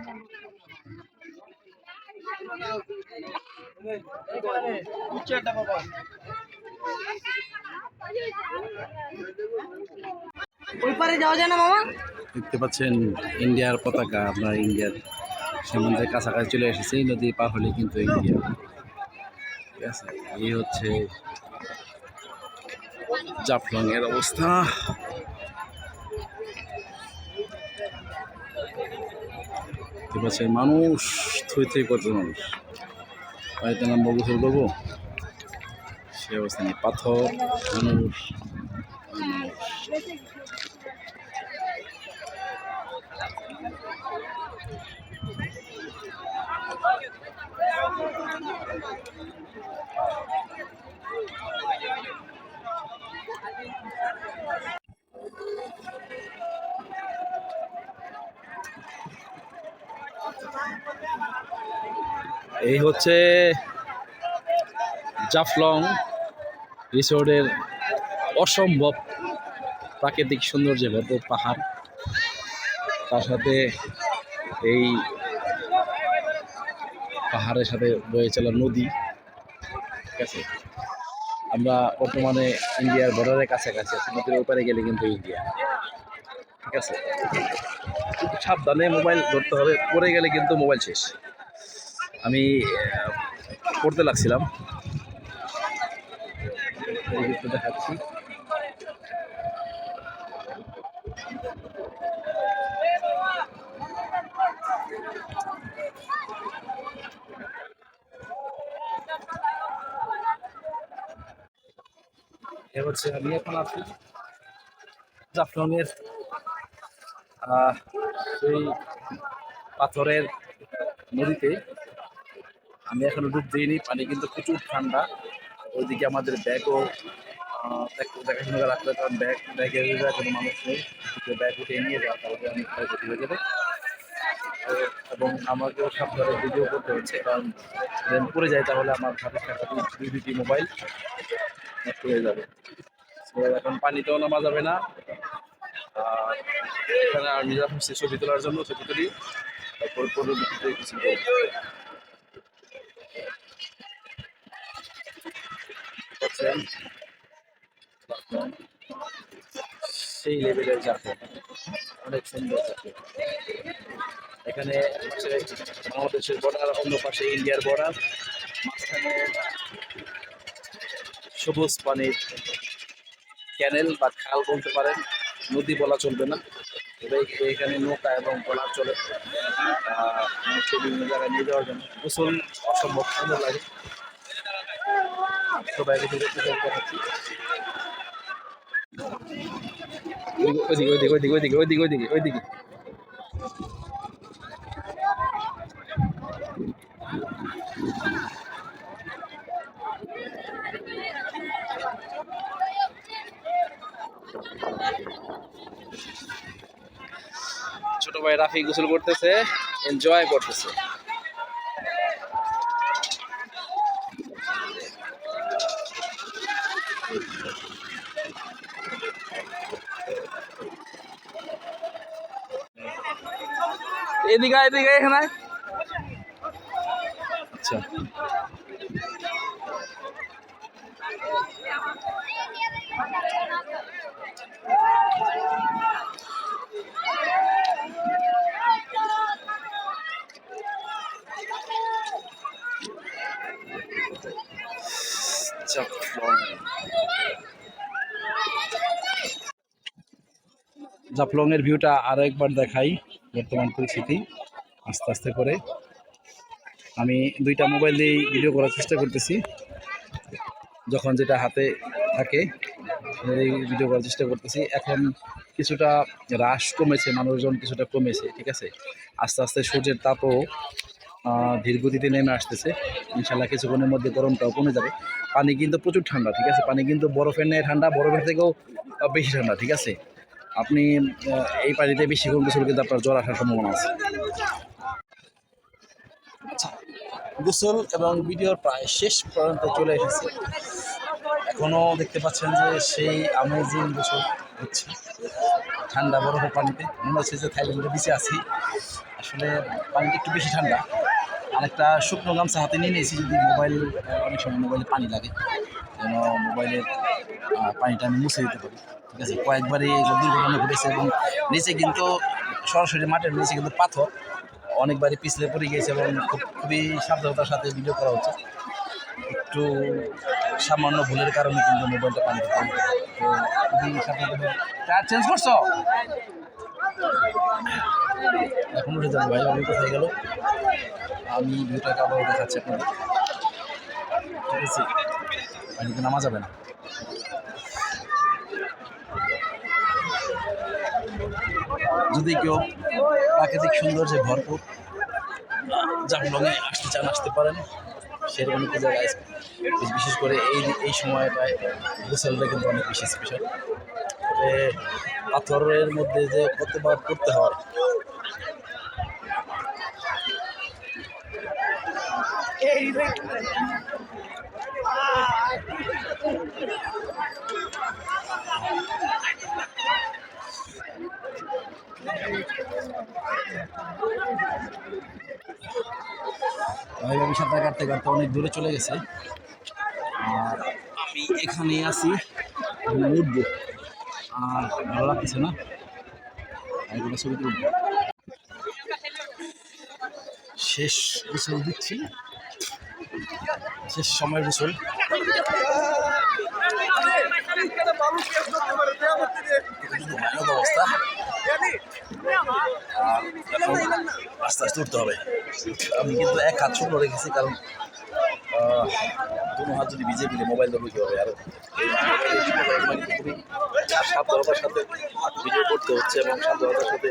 পারে যাওয়া যায় না মামা? দেখতে পাচ্ছেন ইন্ডিয়ার পতাকা, আপনার ইন্ডিয়ার সমুদ্রের কাছাকাছি চলে এসেছে। এই নদী পার হলে কিন্তু ইন্ডিয়া, ঠিক আছে। এই হচ্ছে জাফলং এর অবস্থা। দেখতে পাচ্ছেন মানুষ থই থই করছে, মানুষ বাড়িতে নামবো, গোসল করবো, সে অবস্থা নেই। পাথর, মানুষ, এই হচ্ছে জাফলং রিসোর্টের অসম্ভব প্রাকৃতিক সৌন্দর্য, ভরপুর পাহাড়, তার সাথে এই পাহাড়ের সাথে বয়ে চলা নদী, ঠিক আছে। আমরা বর্তমানে ইন্ডিয়ার বর্ডারের কাছাকাছি আছি, নদীর ওপারে গেলে কিন্তু ইন্ডিয়া, ঠিক আছে। খুব সাবধানে মোবাইল ধরতে হবে, পড়ে গেলে কিন্তু মোবাইল শেষ। আমি পড়তে লাগছিলাম, দেখাচ্ছি। এ হচ্ছে আমি এখন আছি জাফলং এর সেই পাথরের নদীতে। আমি এখনো ডুব দিইনি, পানি কিন্তু প্রচুর ঠান্ডা। ওইদিকে আমাদের ব্যাগও দেখাশোনা করে রাখতে হবে, কারণ ব্যাগের কোনো মানুষ নেই, ব্যাগ উঠিয়ে নিয়ে যাওয়া তাহলে অনেক ক্ষয়ক্ষতি হয়ে যাবে। এবং আমাকেও সাবধানে ভিডিও করতে হচ্ছে, কারণ যদি পড়ে যায় তাহলে আমার হাতে থাকা দুটি মোবাইল নষ্ট হয়ে যাবে। তো এখন পানিতেও নামা যাবে না। এখানে আমি যা হচ্ছে ছবি তোলার জন্য ছবি তুলি, তারপর পরবর্তীতে কিছু সেই লেভেলের জাফলং, অনেক সুন্দর জাফলং। এখানে হচ্ছে বাংলাদেশের বর্ডার, অন্য পাশে ইন্ডিয়ার বর্ডার, মাঝখানে সবুজ পানির ক্যানেল বা খাল বলতে পারেন, নদী বলা চলবে না। এখানে নৌকা এবং ট্রলার চলে বিভিন্ন জায়গায় নিয়ে যাওয়ার জন্য। গোসল অসম্ভব সুন্দর লাগে, সবাইকে দেখাচ্ছি। ওইদিকে ওইদিকে ওইদিকে ওইদিকে ওইদিকে ওইদিকে ওইদিকে ছোট ভাই রাফি গোসল করতেছে, এনজয় করতেছে। এদিকে এদিকে এখানে আচ্ছা, জাফলং এর ভিউটা আরো একবার দেখাই। বর্তমান পরিস্থিতি আস্তে আস্তে করে আমি দুইটা মোবাইল দিয়ে ভিডিও করার চেষ্টা করতেছি, যখন যেটা হাতে থাকে ভিডিও করার চেষ্টা করতেছি। এখন কিছুটা হ্রাস কমেছে, মানুষজন কিছুটা কমেছে, ঠিক আছে। আস্তে আস্তে সূর্যের তাপও ধীর গতিতে নেমে আসতেছে। ইনশাল্লাহ কিছুক্ষণের মধ্যে গরমটাও কমে যাবে। পানি কিন্তু প্রচুর ঠান্ডা, ঠিক আছে। পানি কিন্তু বরফের নেই ঠান্ডা, বরফের থেকেও বেশি ঠান্ডা, ঠিক আছে। আপনি এই পানিতে বেশিক্ষণ গোসল কিন্তু আপনার জ্বর আসার সম্ভাবনা আছে। আচ্ছা, গোসল এবং ভিডিওর প্রায় শেষ পর্যন্ত চলে এসেছে। এখনও দেখতে পাচ্ছেন যে সেই আমেজিং গোসল হচ্ছে ঠান্ডা বরফের পানিতে। মনে হচ্ছে যে থাইল্যান্ডের বিচে আছি। আসলে পানিটা একটু বেশি ঠান্ডা। আরেকটা শুকনো গামছা হাতে নিয়ে নিয়েছি, যদি মোবাইল অনেক সময় মোবাইলে পানি লাগে যেন মোবাইলের পানিটা আমি মুছে দিতে পারি। ঠিক আছে, কয়েকবারই দুর্ঘটনা ঘটেছে এবং নিচে কিন্তু সরাসরি মাটির নিচে কিন্তু পাথর, অনেকবারই পিছলে পড়ে গিয়েছে এবং খুবই সাবধানতার সাথে ভিডিও করা হচ্ছে। একটু সামান্য ভুলের কারণে কিন্তু মোবাইলটা পানিতে পড়ে গেছে। তো খুবই সাবধানতা। টায়ার চেঞ্জ করছো? এখন উঠে যাবো ভাই, আমি কোথায় গেল? আমি ভিউটাকে আবার দেখাচ্ছি আপনাদের। ঠিক আছে, পানিতে নামা যাবে না। যদি কেউ প্রাকৃতিক সৌন্দর্যে ভরপুর জাফলংয়ে আসতে চান, আসতে পারেন। সেরকম একটা জায়গায় বিশেষ করে এই সময়টায় গোসলটা কিন্তু অনেক বেশি স্পেশাল। তবে পাথরের মধ্যে যে কতবার পড়তে হয়, ভাইভাবে সাঁতার কাটতে কাটতে অনেক দূরে চলে গেছে। আর আমি এখানে আছি, উঠবো। আর ভালো লাগতেছে না, এগুলো ছবি তুলবো। শেষ গোসল দিচ্ছি, শেষ সময়ের গোসল। অবস্থা, আস্তে আস্তে উঠতে হবে। আমি কিন্তু এক হাত শুকনো রেখেছি, কারণ কোনো হাত যদি ভিজে দিলে মোবাইল ধরবে কীভাবে। আর খুবই সাবধানতার সাথে ভিডিও করতে হচ্ছে এবং সাবধানতার সাথে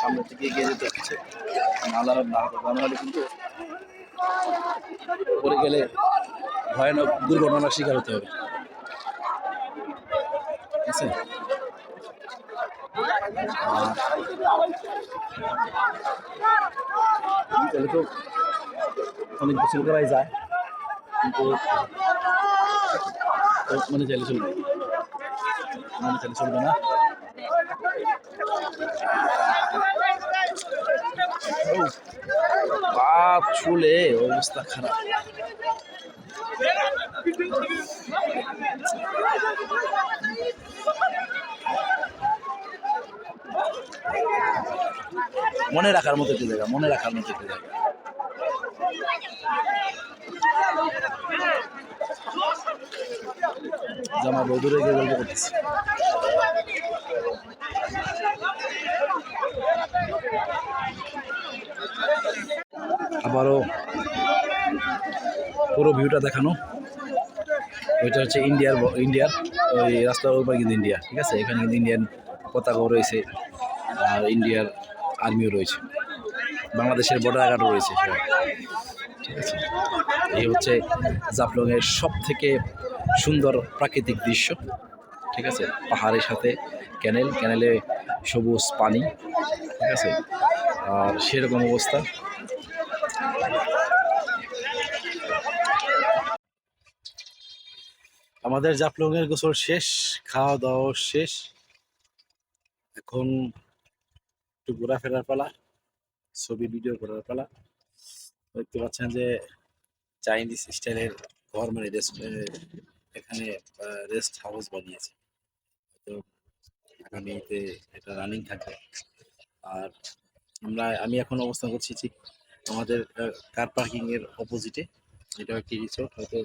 সামনের দিকে এগিয়ে যেতে হচ্ছে। নাহলে কিন্তু পড়ে গেলে ভয়ানক দুর্ঘটনার শিকার হতে হবে। ঠিক আছে, তাহলে তো অনেক গোসল করাই যায়, কিন্তু মানে চাইলে চলবে, মানে চাইলে চলবে না। পা ছুলে অবস্থা খারাপ। মনে রাখার মতো একটি জায়গা, মনে রাখার মতো একটি জায়গা। জামা বদুরে গিয়ে গল্প করতেছি। আবারও পুরো ভিউটা দেখানো। ওইটা হচ্ছে ইন্ডিয়ার ওই রাস্তার ওপর কিন্তু ইন্ডিয়া। ঠিক আছে, এখানে কিন্তু ইন্ডিয়ান পতাকাও রয়েছে, আর ইন্ডিয়ার আর্মিও রয়েছে, বাংলাদেশের বর্ডার গার্ডও রয়েছে। ঠিক আছে, এই হচ্ছে জাফলংয়ের সব থেকে সুন্দর প্রাকৃতিক দৃশ্য। ঠিক আছে, পাহাড়ের সাথে ক্যানেলে সবুজ পানি। ঠিক আছে, আর সেরকম অবস্থা। আমাদের জাফলংয়ের গোসল শেষ, খাওয়া দাওয়া শেষ। এখন একটু ঘোরাফেরার পালা, ছবি ভিডিও করার পালা। দেখতে পাচ্ছেন যে চাইনিজ স্টাইলের ঘর, মানে এখানে রেস্ট হাউস বানিয়েছে। তো আগামীতে এটা রানিং থাকবে। আর আমি এখন অবস্থান করছি ঠিক আমাদের কার পার্কিং এর অপোজিটে। এটা একটি রিসোর্ট, হয়তো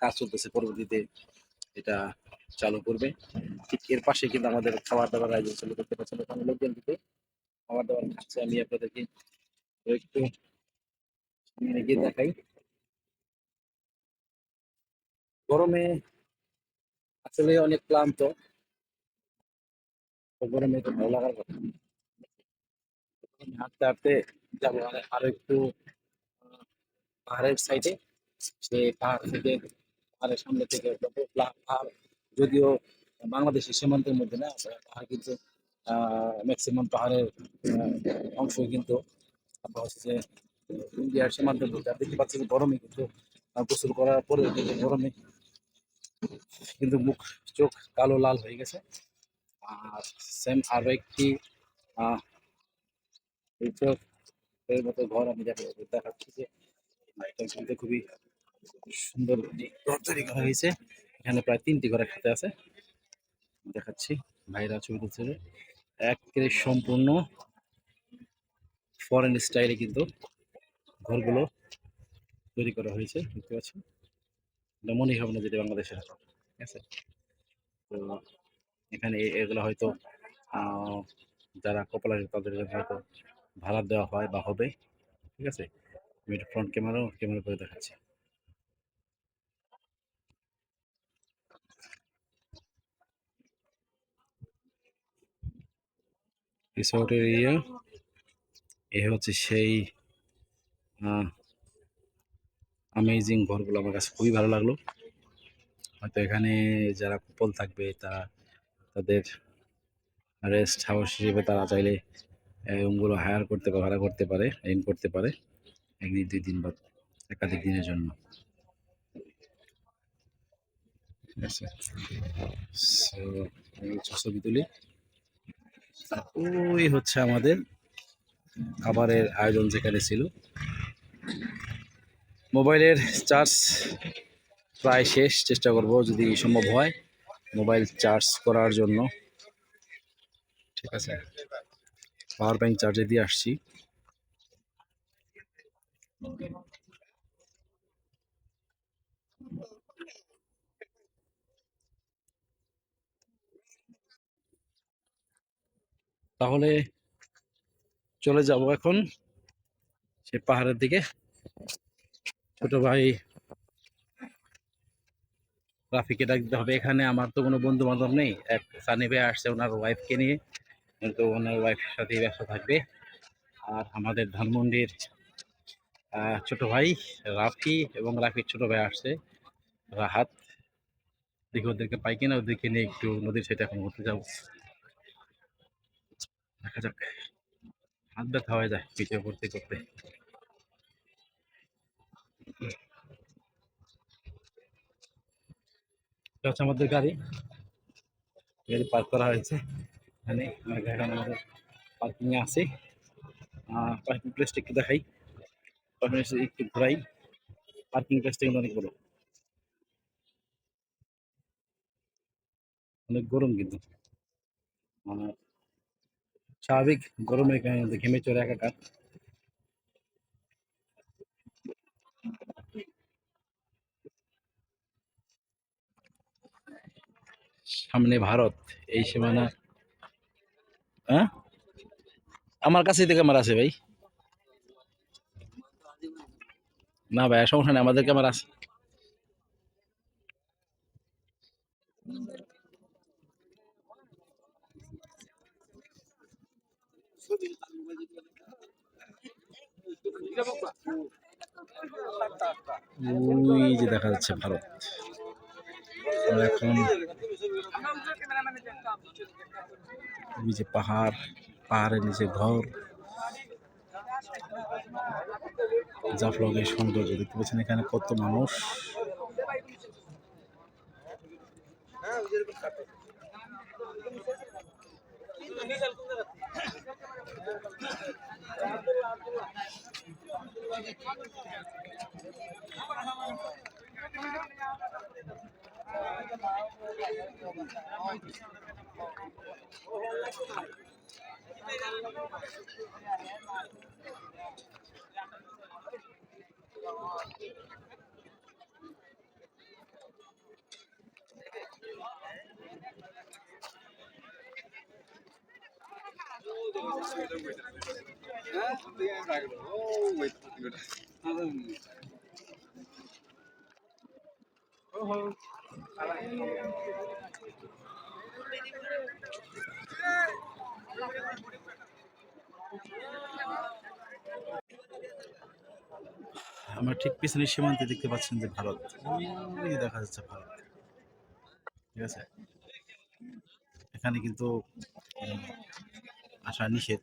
কাজ চলতেছে, পরবর্তীতে এটা চালু করবে। ঠিক এর পাশে কিন্তু আমাদের খাবার দাবার আয়োজন চালু করতে পারছেন, ওখানে লোকজন দিতে খাবার দাবার খাচ্ছে। আমি আপনাদেরকে একটু সামনে গিয়ে দেখাই। গরমে আসলে অনেক ক্লান্ত, গরমে তো ভালো লাগার কথা। হাঁটতে হাঁটতে যাবো আরো একটু পাহাড়ের সাইডে। সে পাহাড় থেকে, পাহাড়ের সামনে থেকে পাহাড়, যদিও বাংলাদেশের সীমান্তের মধ্যে না, পাহাড় কিন্তু ম্যাক্সিমাম পাহাড়ের অংশ কিন্তু আপনার হচ্ছে যে ইন্ডিয়ার সীমান্তের মধ্যে। আর দেখতে পাচ্ছি গরমে কিন্তু গোসল করার পরে কিন্তু গরমে কিন্তু মুখ চোখ কালো লাল হয়ে গেছে। আর সেম আরো একটি ঘরের মতো ঘর আমি দেখাচ্ছি যে এটা কিন্তু খুবই সুন্দর একটি ঘর তৈরি করা হয়েছে। এখানে প্রায় 3টি ঘর একসাথে আছে, দেখাচ্ছি। ভাইরা ছবি তুলছে যে একেবারে সম্পূর্ণ ফরেন স্টাইলে কিন্তু ঘরগুলো তৈরি করা হয়েছে, দেখতে পাচ্ছি। এটা মনেই হবে না যেটা বাংলাদেশের, ঠিক আছে। তো এখানে এগুলো হয়তো আহ, যারা কপাল আছে তাদের জন্য হয়তো ভাড়া দেওয়া হয় বা হবে, ঠিক আছে। আমি এটা ফ্রন্ট ক্যামেরা করে দেখাচ্ছি। রিসোর্টের এরিয়া এ হচ্ছে সেই আমেজিং ঘরগুলো, আমার কাছে খুবই ভালো লাগলো। হয়তো এখানে যারা কুপল থাকবে তারা তাদের রেস্ট হাউস হিসেবে তারা চাইলে রুমগুলো হায়ার করতে পারে, ভাড়া করতে পারে, রেন্ট করতে পারে 1 দিন 2 দিন বা একাধিক দিনের জন্য, ঠিক আছে। সো আমি ছবি তুলি। ওই হচ্ছে আমাদের খাবারের আয়োজন যেখানে ছিল। মোবাইলের চার্জ প্রায় শেষ, চেষ্টা করব যদি সম্ভব হয় মোবাইল চার্জ করার জন্য, ঠিক আছে। পাওয়ার ব্যাংক চার্জে দিয়ে আসছি। তাহলে চলে যাব এখন সে পাহাড়ের দিকে। ছোট ভাই রাফিকে ডাক দিতে হবে। এখানে আমার তো কোনো বন্ধু বান্ধব নেই, এক সানি ভাই আসছে ওনার ওয়াইফকে নিয়ে, কিন্তু ওনার ওয়াইফের সাথেই ব্যস্ত থাকবে। আর আমাদের ধানমন্ডির ছোট ভাই রাফি এবং রাফির ছোট ভাই আসছে রাহাত। দেখি ওদেরকে পাই কিনা, ওদেরকে নিয়ে একটু নদীর সাইডে এখন ঘুরতে যাবো, দেখা যাক। হাত ব্যথা হয়ে যায় পিঠে করতে করতে। এটা হচ্ছে আমাদের গাড়ি, গাড়ি পার্ক করা হয়েছে এখানে। আমার গাড়ি আমাদের পার্কিং এ আছে। পার্কিং প্লেসটা একটু দেখাই, পার্কিং প্লেসটা একটু ঘোরাই। পার্কিং প্লেসটা কিন্তু অনেক বড়, অনেক গরম কিন্তু। আর স্বাভাবিক গরমে এখানে ঘেমে চড়ে একাকার। সামনে ভারত, এই সীমানা। হ্যাঁ, আমার কাছেই তো ক্যামেরা আছে ভাই। না ভাই সমস্যা নেই, আমাদের ক্যামেরা আছে। ওই যে দেখা যাচ্ছে ভারত। আমরা এখন ওই যে পাহাড়, পাহাড়ের নিচে ঘর, জাফলংয়ের সৌন্দর্য দেখতে পাচ্ছেন। এখানে কত মানুষ। আমার ঠিক পিছনের সীমান্তে দেখতে পাচ্ছেন যে ভারত, ওই যে দেখা যাচ্ছে ভারত, ঠিক আছে। এখানে কিন্তু আসা নিষেধ,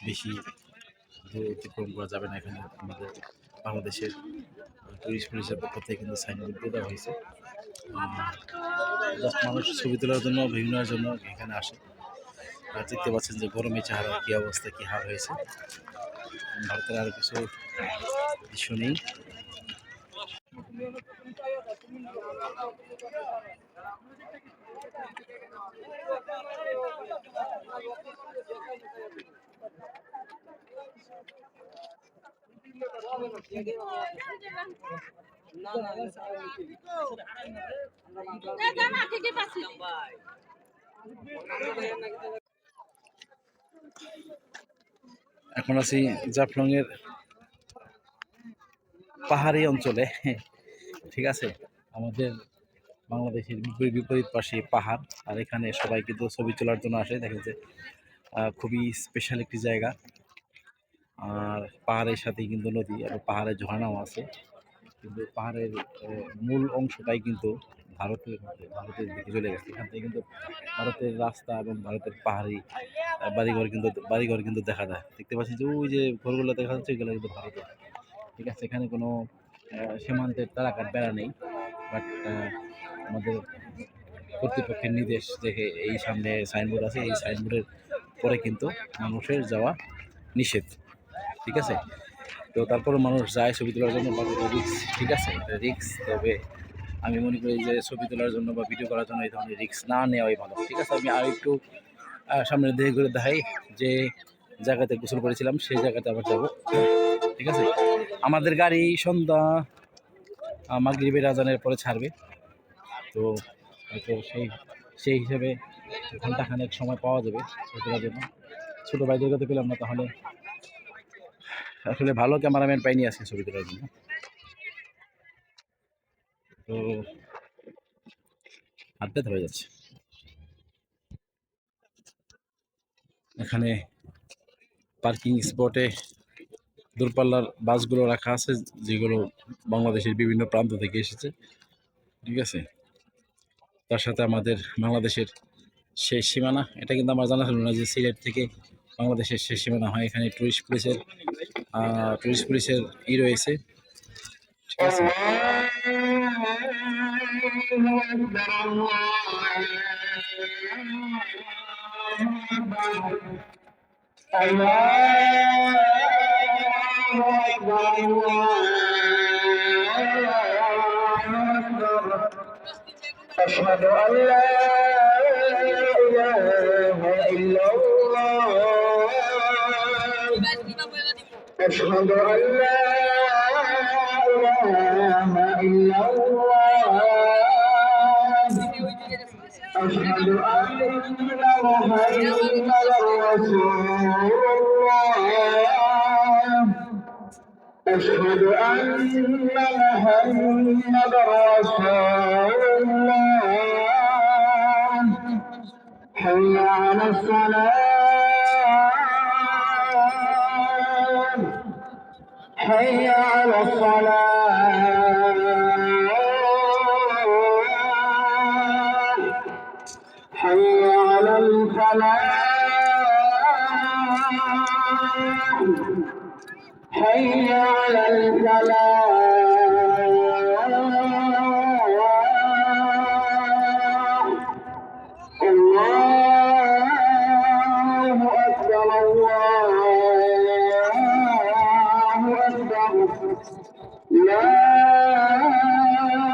বেশি দূর অতিক্রম করা যাবে না। এখানে আমাদের বাংলাদেশের টুরিস্ট পুলিশের পক্ষ থেকে কিন্তু সাইনবোর্ড দিয়ে দেওয়া হয়েছে। জাস্ট মানুষ ছবি তোলার জন্য, বিভিন্নের জন্য এখানে আসে। আর দেখতে পাচ্ছেন যে গরমে চেহারা কী অবস্থা, কী হাল হয়েছে। ভারতের আরও কিছু দৃশ্য নেই। এখন আছি জাফলং এর পাহাড়ি অঞ্চলে। ঠিক আছে, আমাদের বাংলাদেশের বিপরীত পাশে পাহাড়, আর এখানে সবাই কিন্তু ছবি তোলার জন্য আসে। দেখেন যে খুবই স্পেশাল একটি জায়গা, আর পাহাড়ের সাথেই কিন্তু নদী আর পাহাড়ের ঝর্ণাও আছে। কিন্তু পাহাড়ের মূল অংশটাই কিন্তু ভারতের দিকে চলে গেছে। এখান থেকে কিন্তু ভারতের রাস্তা এবং ভারতের পাহাড়ি বাড়িঘর কিন্তু দেখা যায়। দেখতে পাচ্ছি যে ওই যে ঘরগুলো দেখা যাচ্ছে, এগুলো কিন্তু ভারতের। ঠিক আছে, এখানে কোনো সীমান্তের তারাকার বেড়া নেই, বাট আমাদের কর্তৃপক্ষের নির্দেশ দেখে এই সামনে সাইনবোর্ড আছে, এই সাইনবোর্ডের পরে কিন্তু মানুষের যাওয়া নিষেধ। ঠিক আছে, তো তারপরে মানুষ যায় ছবি তোলার জন্য, বা রিক্স। ঠিক আছে, রিক্স, তবে আমি মনে করি যে ছবি তোলার জন্য বা ভিডিও করার জন্য এই ধরনের রিক্স না নেওয়াই ভালো। ঠিক আছে, আমি আর একটু সামনের দিকে ঘুরে দেখাই যে জায়গাতে গোসল করেছিলাম, সেই জায়গাতে আবার যাবো। ঠিক আছে, আমাদের গাড়ি সন্ধ্যা মাগরিবের আজানের পরে ছাড়বে, তো হয়তো সেই হিসেবে ঘন্টাখানেক সময় পাওয়া যাবে ছবি তোলার জন্য। ছোটো ভাই জায়গাতে পেলাম না, তাহলে আসলে ভালো ক্যামেরাম্যান পাইনি আজকে ছবি তোলার জন্য। তো হাত ব্যথা হয়ে যাচ্ছে। এখানে পার্কিং স্পটে দূরপাল্লার বাসগুলো রাখা আছে, যেগুলো বাংলাদেশের বিভিন্ন প্রান্ত থেকে এসেছে। ঠিক আছে, তার সাথে আমাদের বাংলাদেশের শেষ সীমানা, এটা কিন্তু আমার জানা ছিল না যে সিলেট থেকে বাংলাদেশের শেষ সীমানা হয়। এখানে টুরিস্ট পুলিশের রয়েছে। ঠিক আছে, أشهد أن لا إله إلا الله أشهد أن لا إله إلا الله أشهد أن محمدا رسول الله أشهد أن محمدا رسول الله حي على الصلاة حي على الصلاة حي على الفلاح حي على الفلاح الله أكبر الله أكبر لا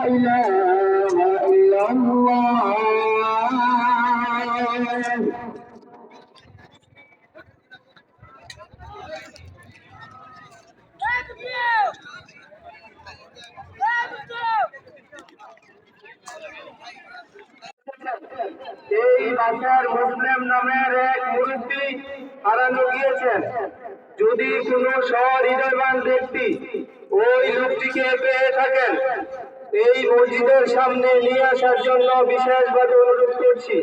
إله إلا الله এই বাসার মুসলিম নামের এক মুরব্বী হারানো গিয়েছেন। যদি কোনো সহৃদয়বান ব্যক্তি ওই লোকটিকে পেয়ে থাকেন, এই মসজিদের সামনে নিয়ে আসার জন্য বিশেষভাবে অনুরোধ করছি।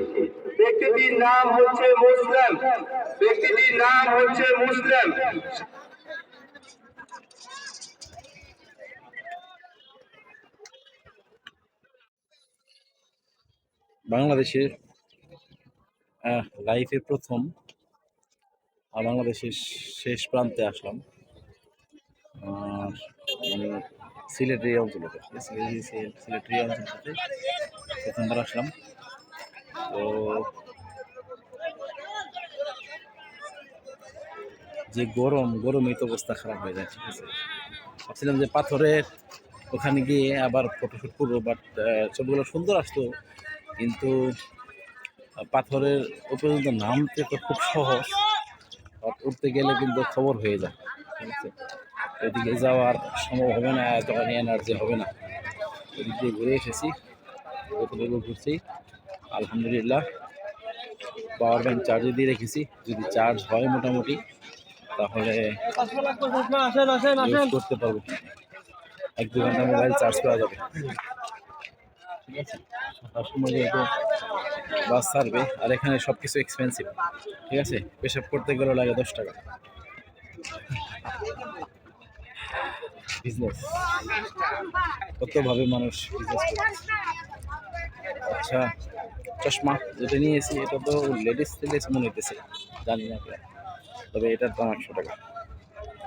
ব্যক্তিটির নাম হচ্ছে মুসলিম। ব্যক্তিটির নাম হচ্ছে মুসলিম। বাংলাদেশের লাইফে প্রথম বাংলাদেশের শেষ প্রান্তে আসলাম, আর মানে সিলেটের এই অঞ্চলতে, সিলেটের এই অঞ্চলটাতে প্রথমবার আসলাম। তো যে গরমে তো অবস্থা খারাপ হয়ে যায়, ঠিক আছে। ভাবছিলাম যে পাথরের ওখানে গিয়ে আবার ফটোশ্যুট করবো, বাট ছবিগুলো সুন্দর আসতো, কিন্তু পাথরের ও পর্যন্ত নামতে তো খুব সহজ, বাট উঠতে গেলে কিন্তু খবর হয়ে যায়, ঠিক আছে। ওইদিকে যাওয়ার সম্ভব হবে না, এতখানি এনার্জি হবে না। ওইদিক দিয়ে ঘুরে এসেছি, যতটুকু ঘুরছি আলহামদুলিল্লাহ। পাওয়ার ব্যাংক চার্জে দিয়ে রেখেছি, যদি চার্জ হয় মোটামুটি তাহলে ইউজ করতে পারবো, 1-2 ঘন্টা মোবাইল চার্জ করা যাবে, ঠিক আছে। সন্ধ্যার সময় যেহেতু বাস ছাড়বে, আর এখানে সব কিছু এক্সপেন্সিভ, ঠিক আছে। পেশাব করতে গেলে লাগে 10 টাকা। বিজনেস কতভাবে মানুষ বিজনেস করে। আচ্ছা, চশমা যেটা নিয়েছি এটা তো লেডিস টেডিস মনে হইতেছে, জানি না কেন। তবে এটার দাম 100 টাকা,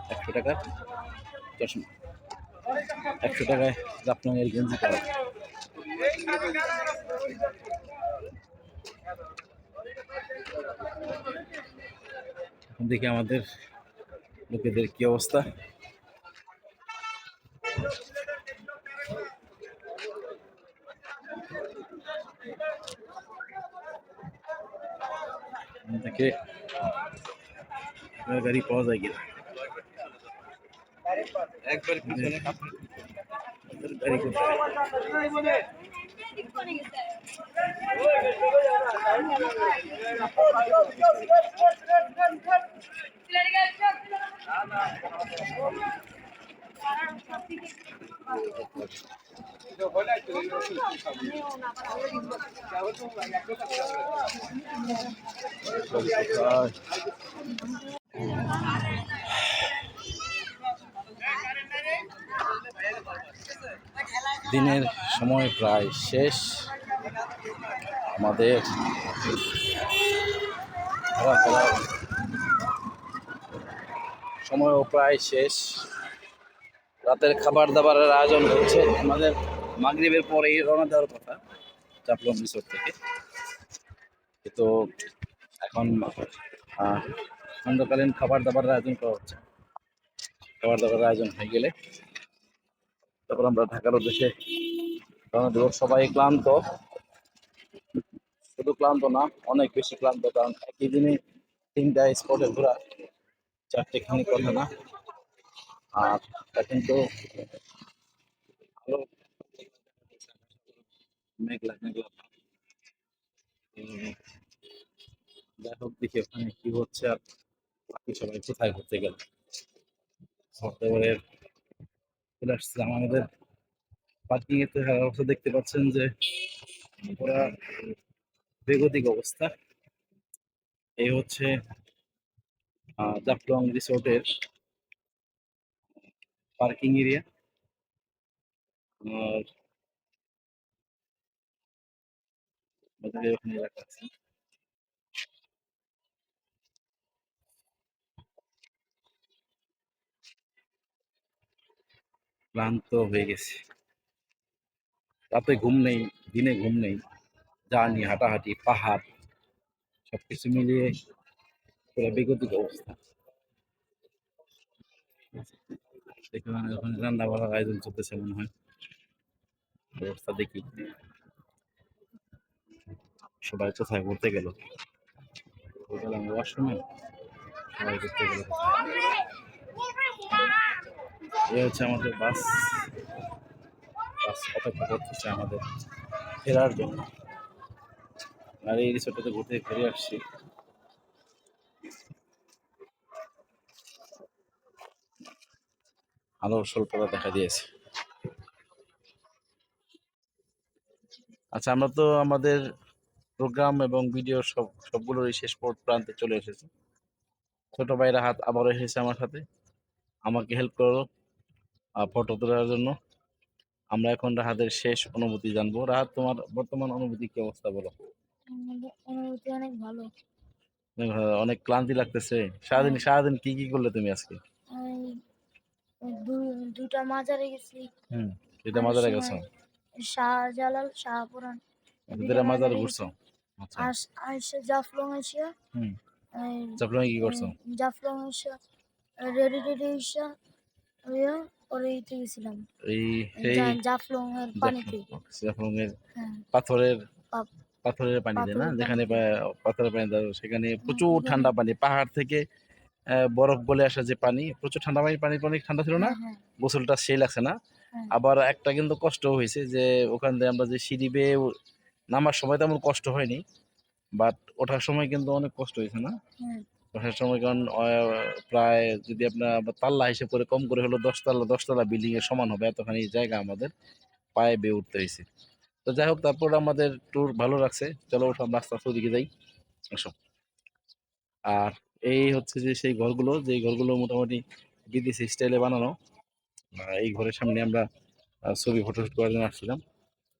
100 টাকার চশমা, 100 টাকায় জাফলংয়ের গেঞ্জি পাওয়া যায়। এখন দেখি আমাদের লোকেদের কি অবস্থা। দেখে গাড়ি পাওয়া যায় কিনা, গাড়ি কোথায়? দিনের সময় প্রায় শেষ, আমাদের ঘোরাফেরার সময়ও প্রায় শেষ। রাতের খাবার দাবারের আয়োজন হচ্ছে, আমাদের মাগরিবের পরেই রওনা দেওয়ার কথা জাফলং রিসোর্ট থেকে। তো এখন সন্ধ্যাকালীন খাবার দাবারের আয়োজন করা হচ্ছে। খাবার দাবারের আয়োজন হয়ে গেলে তারপর আমরা ঢাকার উদ্দেশ্যে রওনা দেব। সবাই ক্লান্ত, শুধু ক্লান্ত না, অনেক বেশি ক্লান্ত, কারণ একই দিনে 3টা স্পটে ঘোরা 4টেখানি কথা না। আর এখন তো আলো মেঘলা মেঘলা ভাব। যাই হোক, দেখি ওখানে কি হচ্ছে আর বাকি সবাই কোথায় ঘুরতে গেল। সফটওয়্যারের চলে আসছিলাম আমাদের পার্কিং এর, তো অবস্থা দেখতে পাচ্ছেন যে পুরা বেগতিক অবস্থা। এই হচ্ছে জাফলং রিসোর্টের পার্কিং এরিয়া। আর আমাদের ওখানে রাখা আছে। ক্লান্ত হয়ে গেছে, রাতে ঘুম নেই, দিনে ঘুম নেই, জার্নি, হাঁটাহাঁটি, পাহাড় সবকিছু মিলিয়ে পুরো বেগতিক অবস্থা। এখানে ওখানে রান্না বান্নার আয়োজন চলতেছে মনে হয়, অবস্থা দেখি সবাই কোথায় ঘুরতে গেল। গেলাম ওয়াশরুমে, সবাই ঘুরতে গেল কোথায়। এই হচ্ছে আমাদের বাস, বাস অপেক্ষা করতেছে আমাদের ফেরার জন্য। আর এই রিসোর্টটাতে ঘুরতে ফিরে আসছি। আলোর স্বল্পতা দেখা দিয়েছে। আচ্ছা, আমরা তো আমাদের প্রোগ্রাম এবং ভিডিও সবগুলোরই শেষ প্রান্তে চলে এসেছি। ছোট ভাই রাহাত আবারও এসেছে আমার সাথে, আমাকে হেল্প করলো ফটো তোলার জন্য। আমরা এখন রাহাতের শেষ অনুভূতি জানবো। রাহাত, তোমার বর্তমান অনুভূতি কি অবস্থা বলো? অনুভূতি অনেক ভালো। অনেক ক্লান্তি লাগতেছে। সারাদিন সারাদিন কি কি করলে তুমি আজকে? দুটা মাজারে গেছি। এটা মাজারে গেছো? শাহজালাল, শাহপুরান, দুটা মাজারে ঘুরছো? আচ্ছা। আর জাফলং এসে জাফলং কি করছো? জাফলং এসে রেডি টেডি হইয়া পরে ইতে গেছিলাম এই সেই জাফলং এর পানিতে। জাফলংয়ের হ্যাঁ, পাথরের পা- পাথরের পানিতে না, পাথরের যেখানে পানিতে। পাথরের পানি দেওয়া, সেখানে প্রচুর ওখানে ঠান্ডা পানি, পাহাড় থেকে বরফ গলে আসা যে পানি, প্রচুর ঠান্ডা পানি, পানি অনেক ঠান্ডা ছিল না, হ্যাঁ, হ্যাঁ, গোসলটা সেই লাগছে না। হ্যাঁ, আবার একটা কিন্তু কষ্ট হয়েছে যে ওখান থেকে আমরা যে সিঁড়ি বেয়ে নামার সময় তেমন কষ্ট হয়নি, বাট ওঠার সময় কিন্তু অনেক কষ্ট হয়েছে না। হ্যাঁ, ওঠার সময় কারণ প্রায় যদি আপনার আবার তাল্লা হিসেব করে কম করে হলো 10 তলা বিল্ডিং এর সমান হবে, এতখানি জায়গা আমাদের পায়ে বেয়ে উঠতে হয়েছে। তো যাই হোক, তারপর আমাদের ট্যুর ভালো লাগছে। চলো ওঠো, আমরা আস্তে আস্তে ওদিকে যাই, আসো। আর এই হচ্ছে যে সেই ঘরগুলো, যে ঘরগুলো মোটামুটি বিদেশি স্টাইলে বানানো। এই ঘরের সামনে আমরা ছবি ফটোশুট করার জন্য আসছিলাম।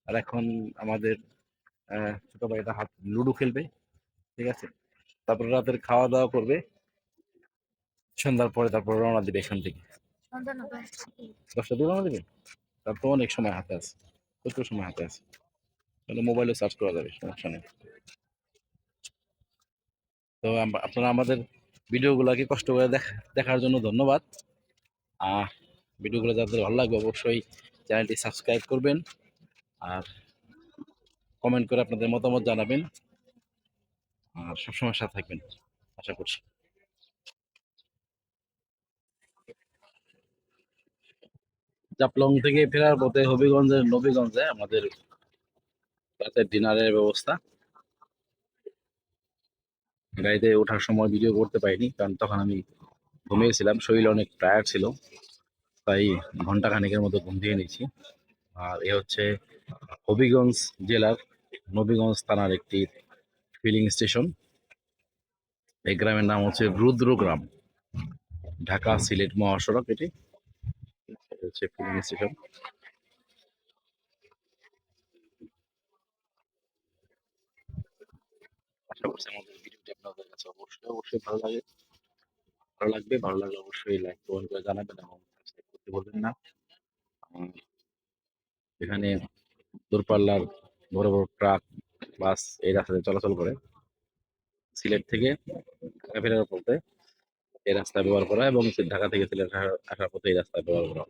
আর এখন আমাদের ছোট ভাইটা হাত লুডো খেলবে, ঠিক আছে। তারপরে রাতের খাওয়া দাওয়া করবে সন্ধ্যার পরে, তারপর রওনা দিবে এখান থেকে। সন্ধ্যা না 10টা। 10টা দিয়ে রওনা দিবে, তারপর অনেক সময় হাতে আছে, প্রচুর সময় হাতে আছে। তাহলে মোবাইলে সার্চ করা যাবে, সমস্যা নেই। তো আপনারা আমাদের ভিডিওগুলোকে কষ্ট করে দেখার জন্য ধন্যবাদ। আহ ভিডিওগুলো যাদের ভালো লাগবে অবশ্যই চ্যানেলটি সাবস্ক্রাইব করবেন, আর কমেন্ট করে আপনাদের মতামত জানাবেন, আর সবসময় সাথে থাকবেন আশা করছি। জাফলং থেকে ফেরার পথে নবীগঞ্জে আমাদের রাতের ডিনারের ব্যবস্থা। গাড়িতে ওঠার সময় ভিডিও করতে পারিনি, কারণ তখন আমি ঘুমিয়েছিলাম, শরীর অনেক টায়ার্ড ছিল, তাই ঘন্টা খানেকের মতো ঘুম দিয়ে নিয়েছি। আর এ হচ্ছে হবিগঞ্জ জেলার নবীগঞ্জ থানার একটি ফিলিং স্টেশন। এই গ্রামের নাম হচ্ছে রুদ্রগ্রাম, ঢাকা সিলেট মহাসড়ক এটি। এটা হচ্ছে ফিলিং স্টেশন। আশা করছি আমাদের ভিডিওটি আপনাদের কাছে অবশ্যই ভালো লাগবে। ভালো লাগলে অবশ্যই লাইক কমেন্ট করে জানাবেন এবং সাবস্ক্রাইব করতে বলবেন না। উম, এখানে দূরপাল্লার বড় বড় ট্রাক, বাস এই রাস্তাতে চলাচল করে। সিলেট থেকে ঢাকা ফেরার পথে এই রাস্তা ব্যবহার করা, এবং ঢাকা থেকে সিলেট আসার পথে এই রাস্তা ব্যবহার করা।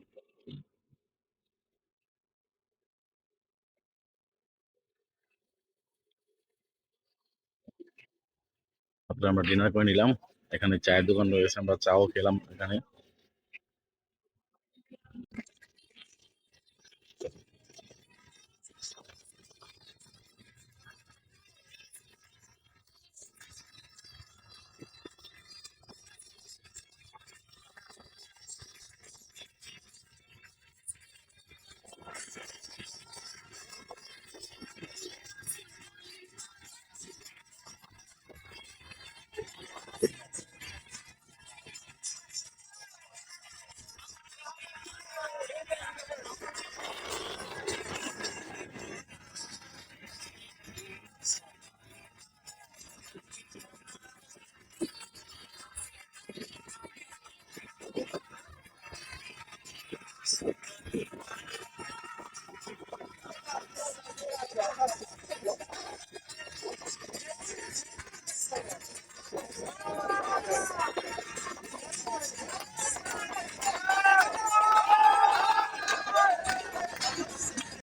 তারপরে আমরা ডিনার করে নিলাম, এখানে চায়ের দোকান রয়েছে, আমরা চাও খেলাম এখানে।